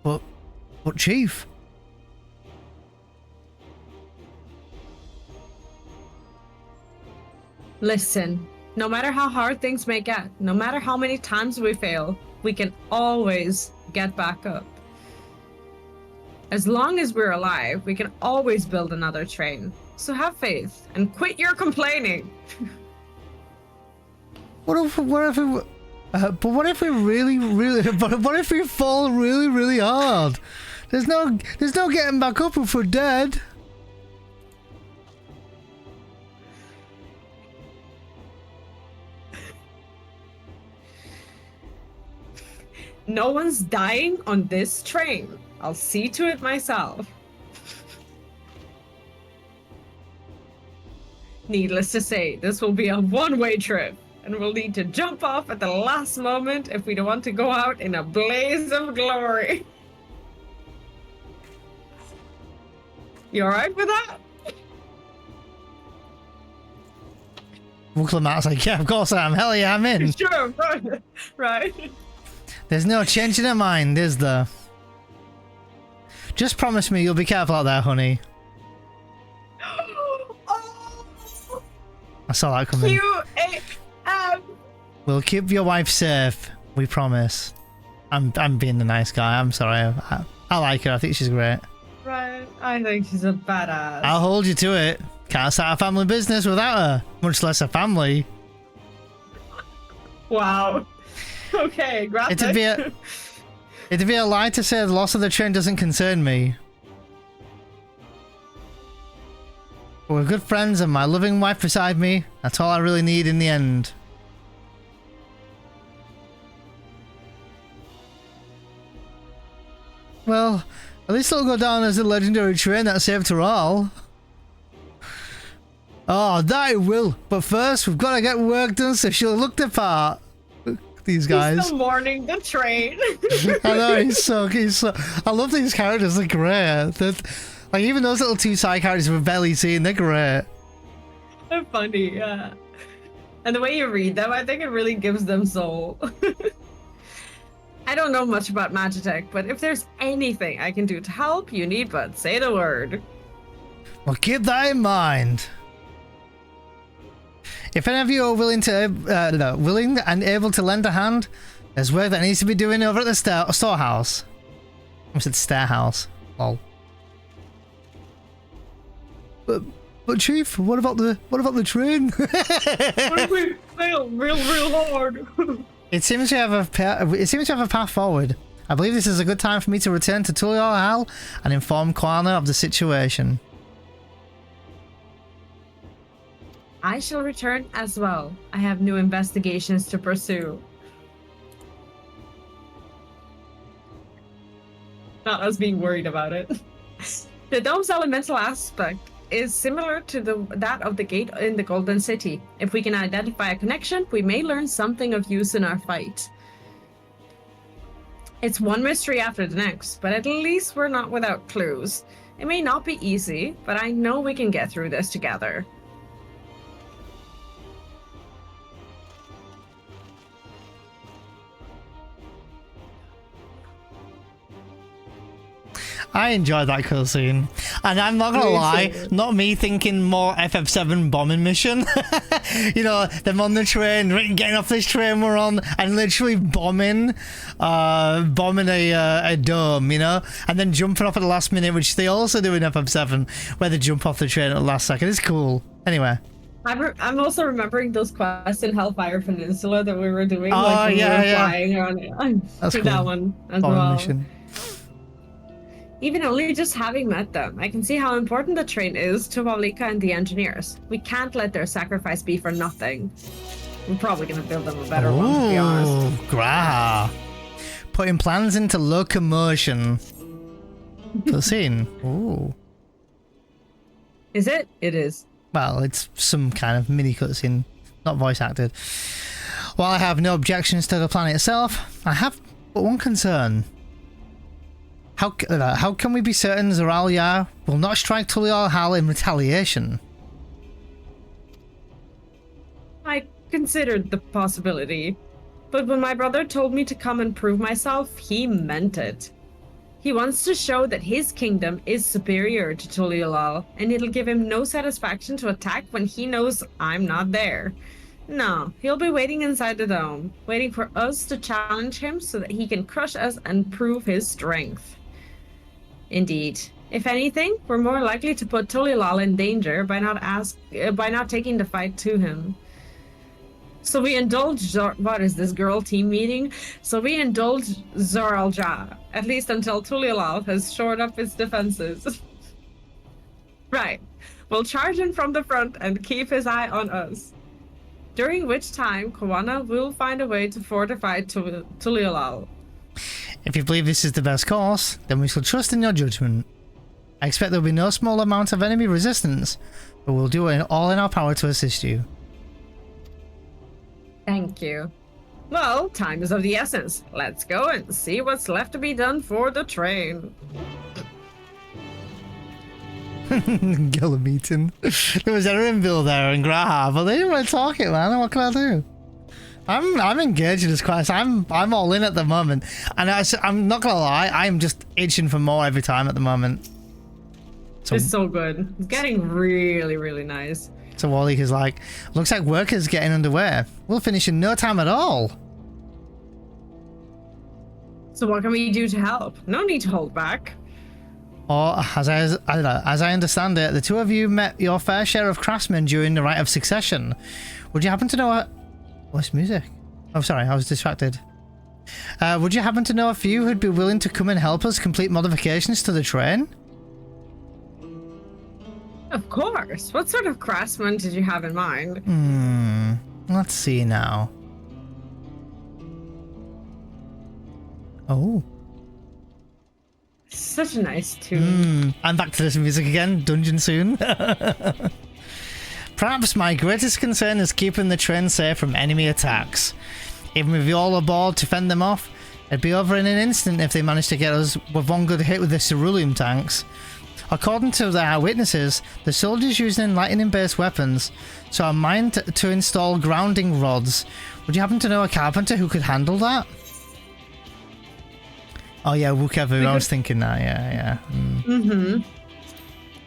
But Chief... Listen, no matter how hard things may get, no matter how many times we fail, we can always get back up. As long as we're alive, we can always build another train. So have faith and quit your complaining. What if we fall really, really hard? There's no getting back up if we're dead. No one's dying on this train. I'll see to it myself. Needless to say, this will be a one-way trip, and we'll need to jump off at the last moment if we don't want to go out in a blaze of glory. You alright with that? Wuk Lamat's like, yeah, of course I am. Hell yeah, I'm in. Sure, right. There's no changing her mind, is there? Just promise me you'll be careful out there, honey. I saw that coming. We'll keep your wife safe. We promise. I'm being the nice guy. I'm sorry. I like her. I think she's great. Right. I think she's a badass. I'll hold you to it. Can't start a family business without her. Much less a family. Wow. Okay, graphic. It'd be a lie to say the loss of the train doesn't concern me. But we're good friends and my loving wife beside me. That's all I really need in the end. Well, at least it'll go down as a legendary train that saved Tural. Oh, that it will. But first, we've got to get work done so she'll look the part. These guys. He's still mourning the train. I know, he's so... I love these characters, they're great. Like, even those little two side characters we've barely seen, they're great. They're funny, yeah. And the way you read them, I think it really gives them soul. I don't know much about Magitech, but if there's anything I can do to help, you need but say the word. Well, keep that in mind. If any of you are willing and able to lend a hand, there's work that needs to be doing over at the storehouse. I said stairhouse. Lol. But Chief, what about the train? What if we fail real hard? It seems to have a path forward. I believe this is a good time for me to return to Tuliyollal and inform Kwana of the situation. I shall return as well. I have new investigations to pursue. Not us being worried about it. The dome's elemental aspect is similar to that of the gate in the Golden City. If we can identify a connection, we may learn something of use in our fight. It's one mystery after the next, but at least we're not without clues. It may not be easy, but I know we can get through this together. I enjoyed that cutscene. And I'm not gonna lie, not me thinking more FF7 bombing mission. You know, them on the train, getting off this train we're on, and literally bombing a dome, you know? And then jumping off at the last minute, which they also do in FF7, where they jump off the train at the last second. It's cool. Anyway. I'm also remembering those quests in Hellfire Peninsula that we were doing. Oh, like, yeah, we were flying on That's to cool. that one as Bombing well. mission. Even only just having met them, I can see how important the train is to Wawlika and the engineers. We can't let their sacrifice be for nothing. We're probably going to build them a better one, to be honest. Ooh, Graha. Putting plans into locomotion. The scene. Ooh. Is it? It is. Well, it's some kind of mini cutscene, not voice acted. While I have no objections to the planet itself, I have but one concern. How can we be certain Tural will not strike Tuliyollal in retaliation? I considered the possibility, but when my brother told me to come and prove myself, he meant it. He wants to show that his kingdom is superior to Tuliyollal, and it'll give him no satisfaction to attack when he knows I'm not there. No, he'll be waiting inside the dome, waiting for us to challenge him so that he can crush us and prove his strength. Indeed. If anything, we're more likely to put Tuliyollal in danger by not taking the fight to him. So we indulge what is this girl team meeting? So we indulge Eorzea, at least until Tuliyollal has shored up its defenses. Right. We'll charge him from the front and keep his eye on us. During which time, Kawana will find a way to fortify Tuliyollal. If you believe this is the best course, then we shall trust in your judgment. I expect there will be no small amount of enemy resistance, but we'll do all in our power to assist you. Thank you. Well, time is of the essence. Let's go and see what's left to be done for the train. Gilla meeting. There was Erenville there and Graha, but they didn't want to talk it, man. What can I do? I'm engaged in this quest. I'm all in at the moment, and I'm not gonna lie. I'm just itching for more every time at the moment. So, it's so good. It's getting really, really nice. So Wally is like, looks like work is getting underway. We'll finish in no time at all. So what can we do to help? No need to hold back. Or, as I understand it, the two of you met your fair share of craftsmen during the rite of succession. Would you happen to know what's music? Oh, sorry, I was distracted. Would you happen to know a few who'd be willing to come and help us complete modifications to the train? Of course. What sort of craftsman did you have in mind? Let's see now. Oh. Such a nice tune. I'm back to this music again. Dungeon soon. Perhaps my greatest concern is keeping the train safe from enemy attacks. Even with you all aboard to fend them off, it'd be over in an instant if they managed to get us with one good hit with the cerulean tanks. According to the eyewitnesses, the soldiers used lightning-based weapons, so I mind to install grounding rods. Would you happen to know a carpenter who could handle that? Oh yeah, Wukevu, I was thinking that, yeah.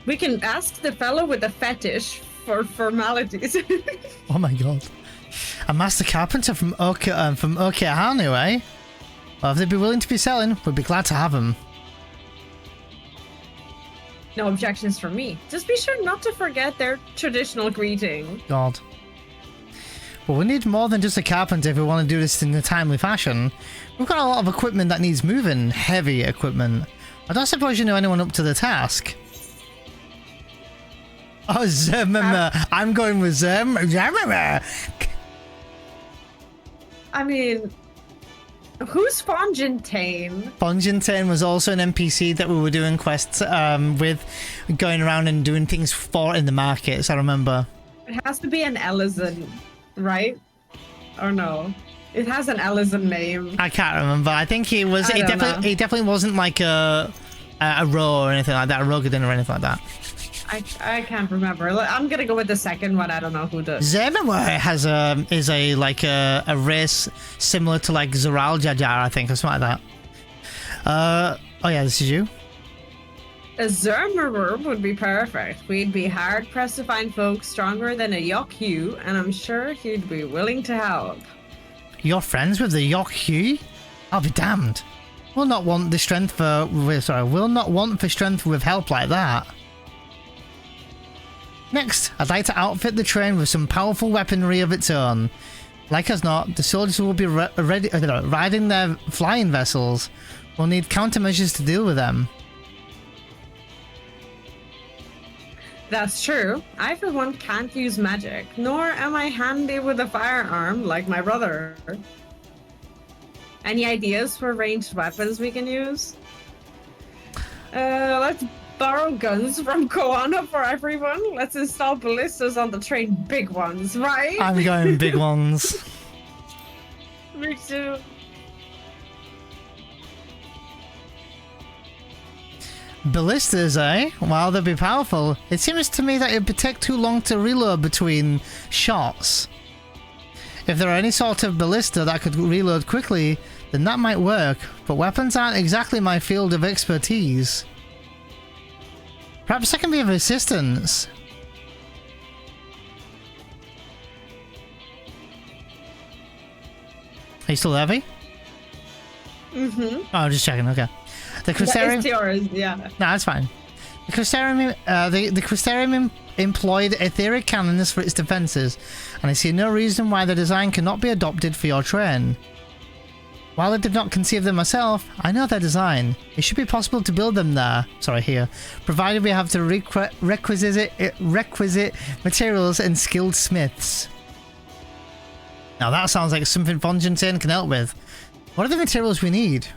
We can ask the fellow with the fetish for formalities. Oh my god. A master carpenter from Okehanu, eh? Well, if they'd be willing to be selling, we'd be glad to have them. No objections from me. Just be sure not to forget their traditional greeting. God. But we need more than just a carpenter if we want to do this in a timely fashion. We've got a lot of equipment that needs moving. Heavy equipment. I don't suppose you know anyone up to the task. Oh, Zermama. I'm going with Zermama. I mean, who's Fonjintane? Fonjintane was also an NPC that we were doing quests with, going around and doing things for in the markets, I remember. It has to be an Ellison, right? Or no? It has an Ellison name. I can't remember. I think he was. He definitely wasn't like a row or anything like that, a Rogadin or anything like that. I can't remember. I'm gonna go with the second one. I don't know who does. Zermaway has is a race similar to like Tural Jajar, I think, or something like that. Oh yeah, this is you. A Zermerer would be perfect. We'd be hard pressed to find folks stronger than a Ffxiv, and I'm sure he'd be willing to help. You're friends with the Ffxiv? I'll be damned. We'll not want the strength for... We'll not want for strength with help like that. Next, I'd like to outfit the train with some powerful weaponry of its own. Like as not, the soldiers will be riding their flying vessels. We'll need countermeasures to deal with them. That's true. I, for one, can't use magic, nor am I handy with a firearm like my brother. Any ideas for ranged weapons we can use? Let's borrow guns from Koana for everyone. Let's install ballistas on the train, big ones, right? I'm going big ones. Me too. Ballistas, eh? While they'd be powerful, it seems to me that it would take too long to reload between shots. If there are any sort of ballista that could reload quickly, then that might work, but weapons aren't exactly my field of expertise. Perhaps I can be of assistance. Are you still heavy? Mm-hmm. Oh, I'm just checking, okay. The Crystarium... It's yours, yeah. No, that's fine. The Crystarium employed etheric cannons for its defenses, and I see no reason why the design cannot be adopted for your train. While I did not conceive them myself, I know their design. It should be possible to build them there, here, provided we have the requisite materials and skilled smiths. Now that sounds like something Fongentain can help with. What are the materials we need?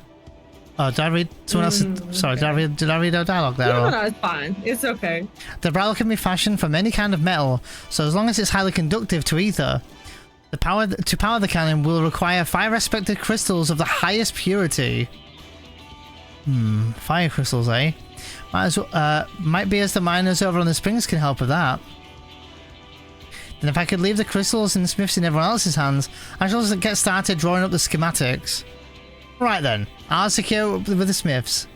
Oh, did I read someone else's... Sorry, okay. did I read a dialogue there? No, it's fine. It's okay. The barrel can be fashioned from any kind of metal, so as long as it's highly conductive to ether. To power the cannon will require 5 respected crystals of the highest purity. Fire crystals, eh? Might be as the miners over on the springs can help with that. Then if I could leave the crystals and the smiths in everyone else's hands, I shall just get started drawing up the schematics. Right then, I'll secure with the smiths.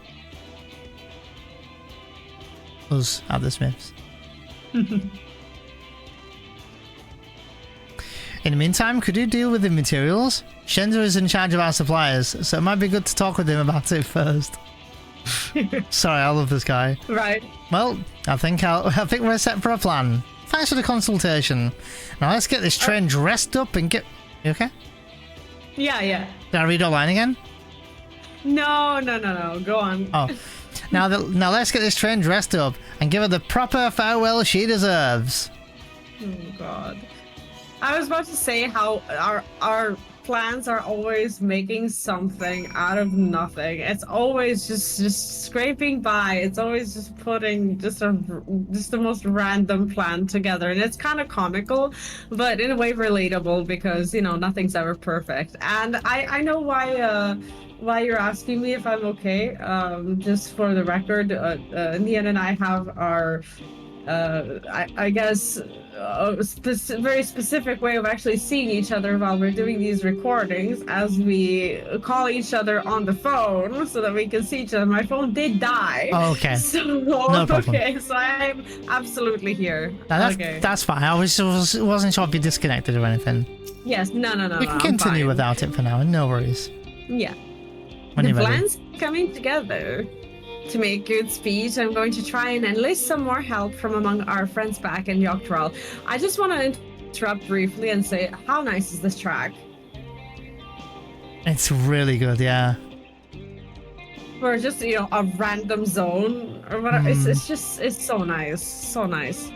Us at the smiths. In the meantime, could you deal with the materials? Shenza is in charge of our suppliers, so it might be good to talk with him about it first. Sorry, I love this guy. Right. Well, I think we're set for a plan. Thanks for the consultation. Now let's get this train dressed up and get... You okay? Yeah. Did I read our line again? No. Go on. Oh. Now let's get this train dressed up and give her the proper farewell she deserves. Oh, God. I was about to say how our plans are always making something out of nothing. It's always just scraping by. It's always just putting just the most random plan together, and it's kind of comical, but in a way relatable because nothing's ever perfect. And I know why you're asking me if I'm okay. Just for the record, Nian and I have our I guess a very specific way of actually seeing each other while we're doing these recordings, as we call each other on the phone so that we can see each other. My phone did die. Oh, okay. So, no problem. Okay, so I'm absolutely here. That's fine. I wasn't sure if you disconnected or anything. Yes, no. We can continue without it for now, no worries. Yeah. When the you're ready. plan's coming together. To make good speed, I'm going to try and enlist some more help from among our friends back in Tural. I just want to interrupt briefly and say, how nice is this track? It's really good, yeah. For just, a random zone or whatever. It's so nice. So nice.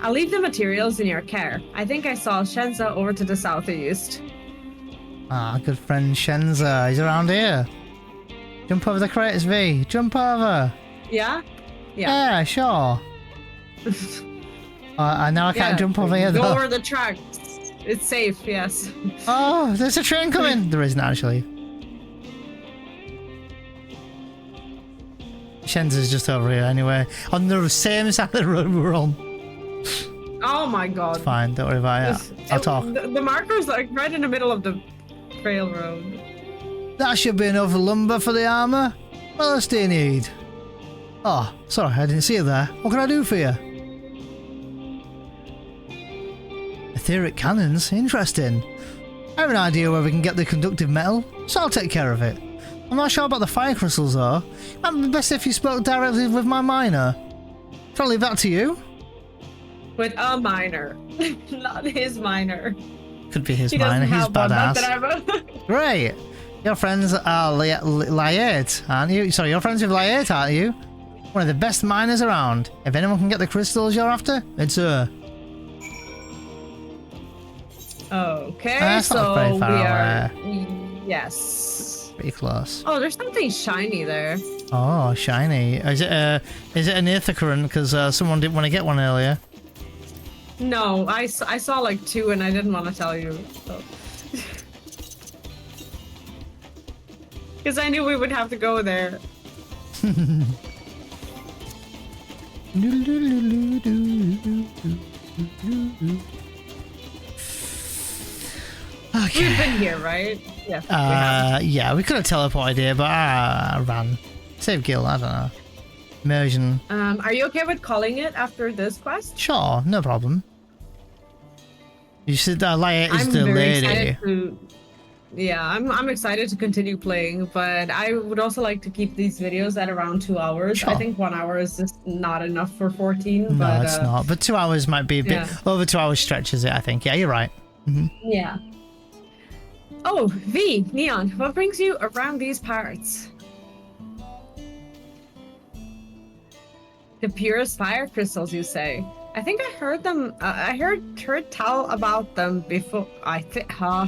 I'll leave the materials in your care. I think I saw Shenza over to the southeast. Ah, good friend Shenza. He's around here. Jump over the crates, V. Jump over. Yeah? Yeah, sure. Now I can't jump over here, though. Go over the track. It's safe, yes. Oh, there's a train coming. There isn't, actually. Shenza's just over here, anyway. On the same side of the road we're on. Oh, my God. It's fine. Don't worry about it. I'll talk. The marker's like right in the middle of the railroad. That should be enough lumber for the armor. What else do you need? Oh, sorry, I didn't see you there. What can I do for you? Etheric cannons? Interesting. I have an idea where we can get the conductive metal, so I'll take care of it. I'm not sure about the fire crystals though. It might be best if you spoke directly with my miner. Shall I leave that to you? With a miner, not his miner. Could be his miner, he's badass. Great! Your friends are Lyet, aren't you? Sorry, you're friends with Lyet, aren't you? One of the best miners around. If anyone can get the crystals you're after, it's her. Okay, so very we far are... away. Yes. Pretty close. Oh, there's something shiny there. Oh, shiny. Is it an aether current? Because someone didn't want to get one earlier. No, I saw like 2 and I didn't want to tell you. Because I knew we would have to go there. Okay. We've been here, right? Yeah. Yeah, we could have teleported here, but I ran. Save Gil, I don't know. Immersion. Are you okay with calling it after this quest? Sure, no problem. You said Lyet is the lady. Yeah, I'm excited to continue playing, but I would also like to keep these videos at around 2 hours. Sure. I think 1 hour is just not enough for 14. No, but, it's not. But 2 hours might be a bit over 2 hours stretches it, I think. Yeah, you're right. Yeah. Oh, V, Neon, what brings you around these parts? The purest fire crystals, you say? I think I heard them. I heard tell about them before. I think I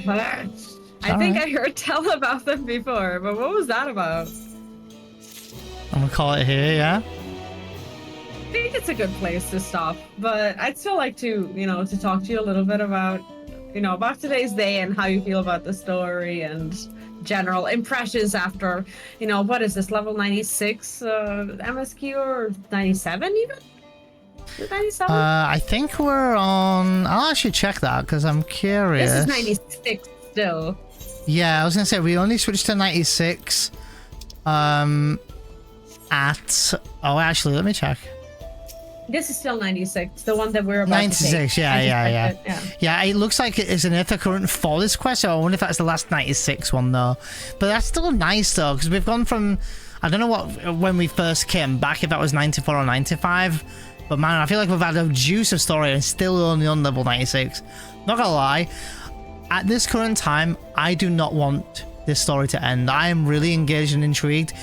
heard tell about them before. But what was that about? I'm gonna call it here. Yeah. I think it's a good place to stop. But I'd still like to, to talk to you a little bit about, about today's day and how you feel about the story and general impressions after, what is this, level 96 MSQ or 97 even? 97? I think we're on... I'll actually check that because I'm curious. This is 96 still. Yeah, I was gonna say we only switched to 96 at... Oh, actually, let me check. This is still 96, the one that we're about 96, to take. Yeah, it looks like it is an aether current for this quest, so I wonder if that's the last 96 one, though. But that's still nice, though, because we've gone from... I don't know what when we first came back, if that was 94 or 95, but man, I feel like we've had a juice of story and still only on level 96. Not gonna lie, at this current time, I do not want this story to end. I am really engaged and intrigued.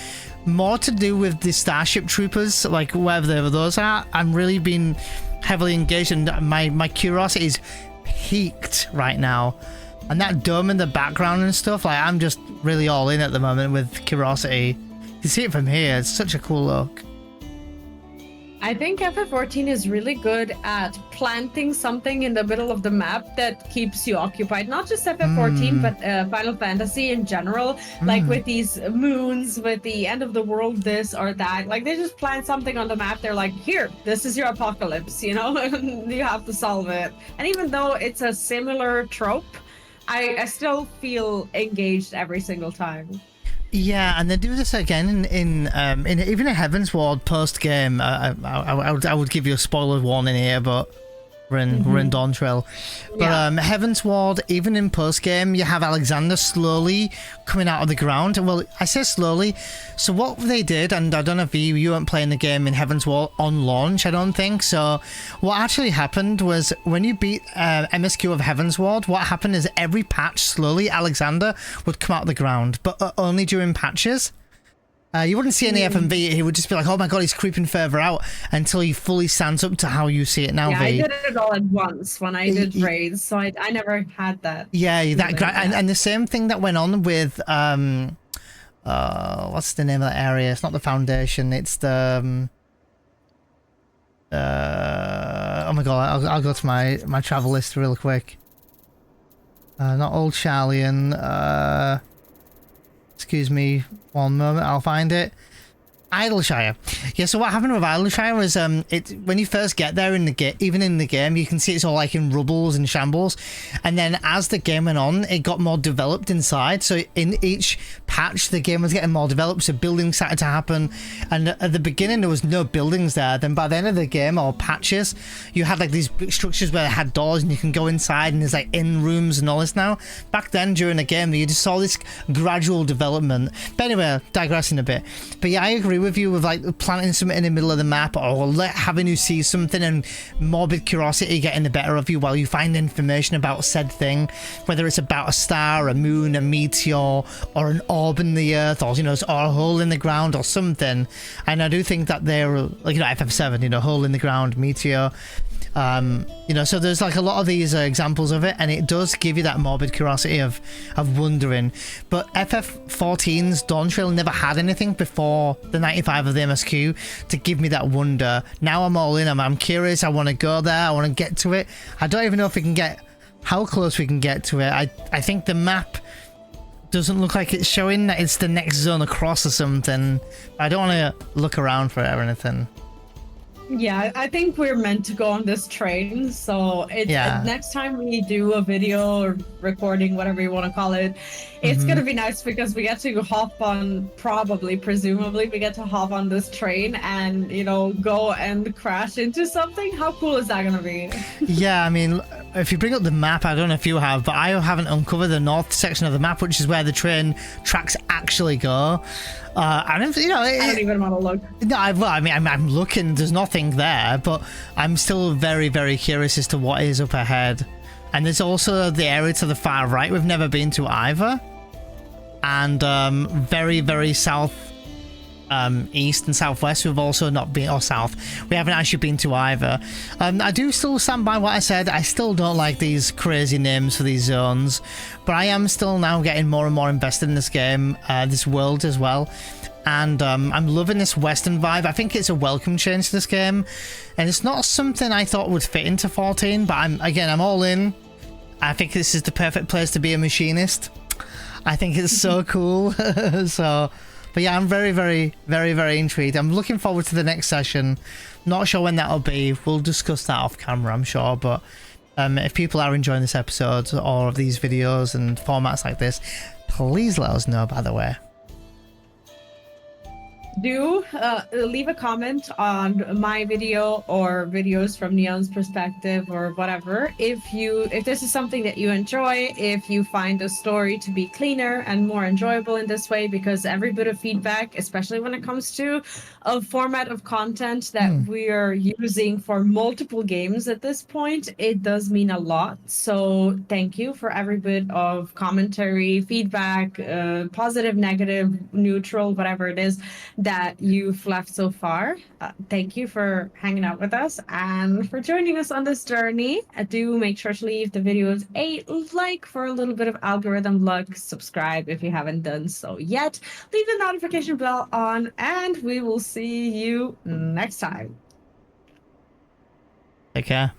More to do with the Starship Troopers, like wherever those are. I'm really been heavily engaged and my curiosity is peaked right now. And that dome in the background and stuff, like I'm just really all in at the moment with curiosity. You can see it from here, it's such a cool look. I think FF14 is really good at planting something in the middle of the map that keeps you occupied. Not just FF14, but Final Fantasy in general. Like with these moons, with the end of the world, this or that. Like they just plant something on the map. They're like, here, this is your apocalypse, you have to solve it. And even though it's a similar trope, I still feel engaged every single time. Yeah, and they do this again in even in Heaven's Ward post game. I would give you a spoiler warning here, but we're in Dawntrail. But Heaven's Ward, even in post game, you have Alexander slowly coming out of the ground. Well, I say slowly. So what they did, and I don't know if you weren't playing the game in Heaven's Ward on launch, I don't think. So what actually happened was when you beat MSQ of Heaven's Ward, what happened is every patch slowly Alexander would come out of the ground, but only during patches. You wouldn't see any FMV, he would just be like, oh my god, he's creeping further out until he fully stands up to how you see it now, Yeah, V. I did it all at once when I did raids, so I never had that. Yeah, and the same thing that went on with, what's the name of that area? It's not the Foundation, it's the, oh my god, I'll go to my travel list real quick. Not Old Charlian, excuse me one moment, I'll find it. Idleshire. Yeah, so what happened with Idleshire was when you first get there in the game, even in the game, you can see it's all like in rubbles and shambles, and then as the game went on, it got more developed inside. So in each patch, the game was getting more developed, so buildings started to happen, and at the beginning there was no buildings there. Then by the end of the game, or patches, you had like these big structures where they had doors and you can go inside, and there's like in rooms and all this now. Back then during the game, you just saw this gradual development. But anyway, digressing a bit. But yeah, I agree with you with like planting something in the middle of the map, or having you see something and morbid curiosity getting the better of you while you find information about said thing, whether it's about a star, a moon, a meteor, or an orb in the earth, or or a hole in the ground or something. And I do think that they're like FF7, hole in the ground, meteor. So there's like a lot of these examples of it, and it does give you that morbid curiosity of wondering. But FF14's Dawntrail never had anything before the 95 of the MSQ to give me that wonder. Now I'm all in. I'm curious. I want to go there. I want to get to it. I don't even know if we can get how close we can get to it. I think the map doesn't look like it's showing that it's the next zone across or something. I don't want to look around for it or anything. Yeah, I think we're meant to go on this train, so next time we do a video or recording, whatever you want to call it, it's gonna be nice because we get to hop on, presumably we get to hop on this train and go and crash into something. How cool is that gonna be? Yeah, I mean, if you bring up the map, I don't know if you have, but I haven't uncovered the north section of the map, which is where the train tracks actually go. I don't even want to look. No, I'm looking. There's nothing there, but I'm still very, very curious as to what is up ahead. And there's also the area to the far right we've never been to either, and very, very south, east and southwest we've also not been, or south we haven't actually been to either. I do still stand by what I said. I still don't like these crazy names for these zones, but I am still now getting more and more invested in this game, this world as well, and I'm loving this western vibe. I think it's a welcome change to this game, and it's not something I thought would fit into 14, but I'm all in. I think this is the perfect place to be a machinist. I think it's so cool. But yeah, I'm very, very, very, very intrigued. I'm looking forward to the next session. Not sure when that'll be. We'll discuss that off camera, I'm sure. But if people are enjoying this episode or these videos and formats like this, please let us know, by the way. Do leave a comment on my video or videos from Neon's perspective or whatever. If this is something that you enjoy, if you find the story to be cleaner and more enjoyable in this way, because every bit of feedback, especially when it comes to a format of content that we are using for multiple games at this point, it does mean a lot. So thank you for every bit of commentary, feedback, positive, negative, neutral, whatever it is that you've left so far. Thank you for hanging out with us and for joining us on this journey. Do make sure to leave the videos a like for a little bit of algorithm luck. Subscribe if you haven't done so yet. Leave the notification bell on, and we will see you next time. Take care.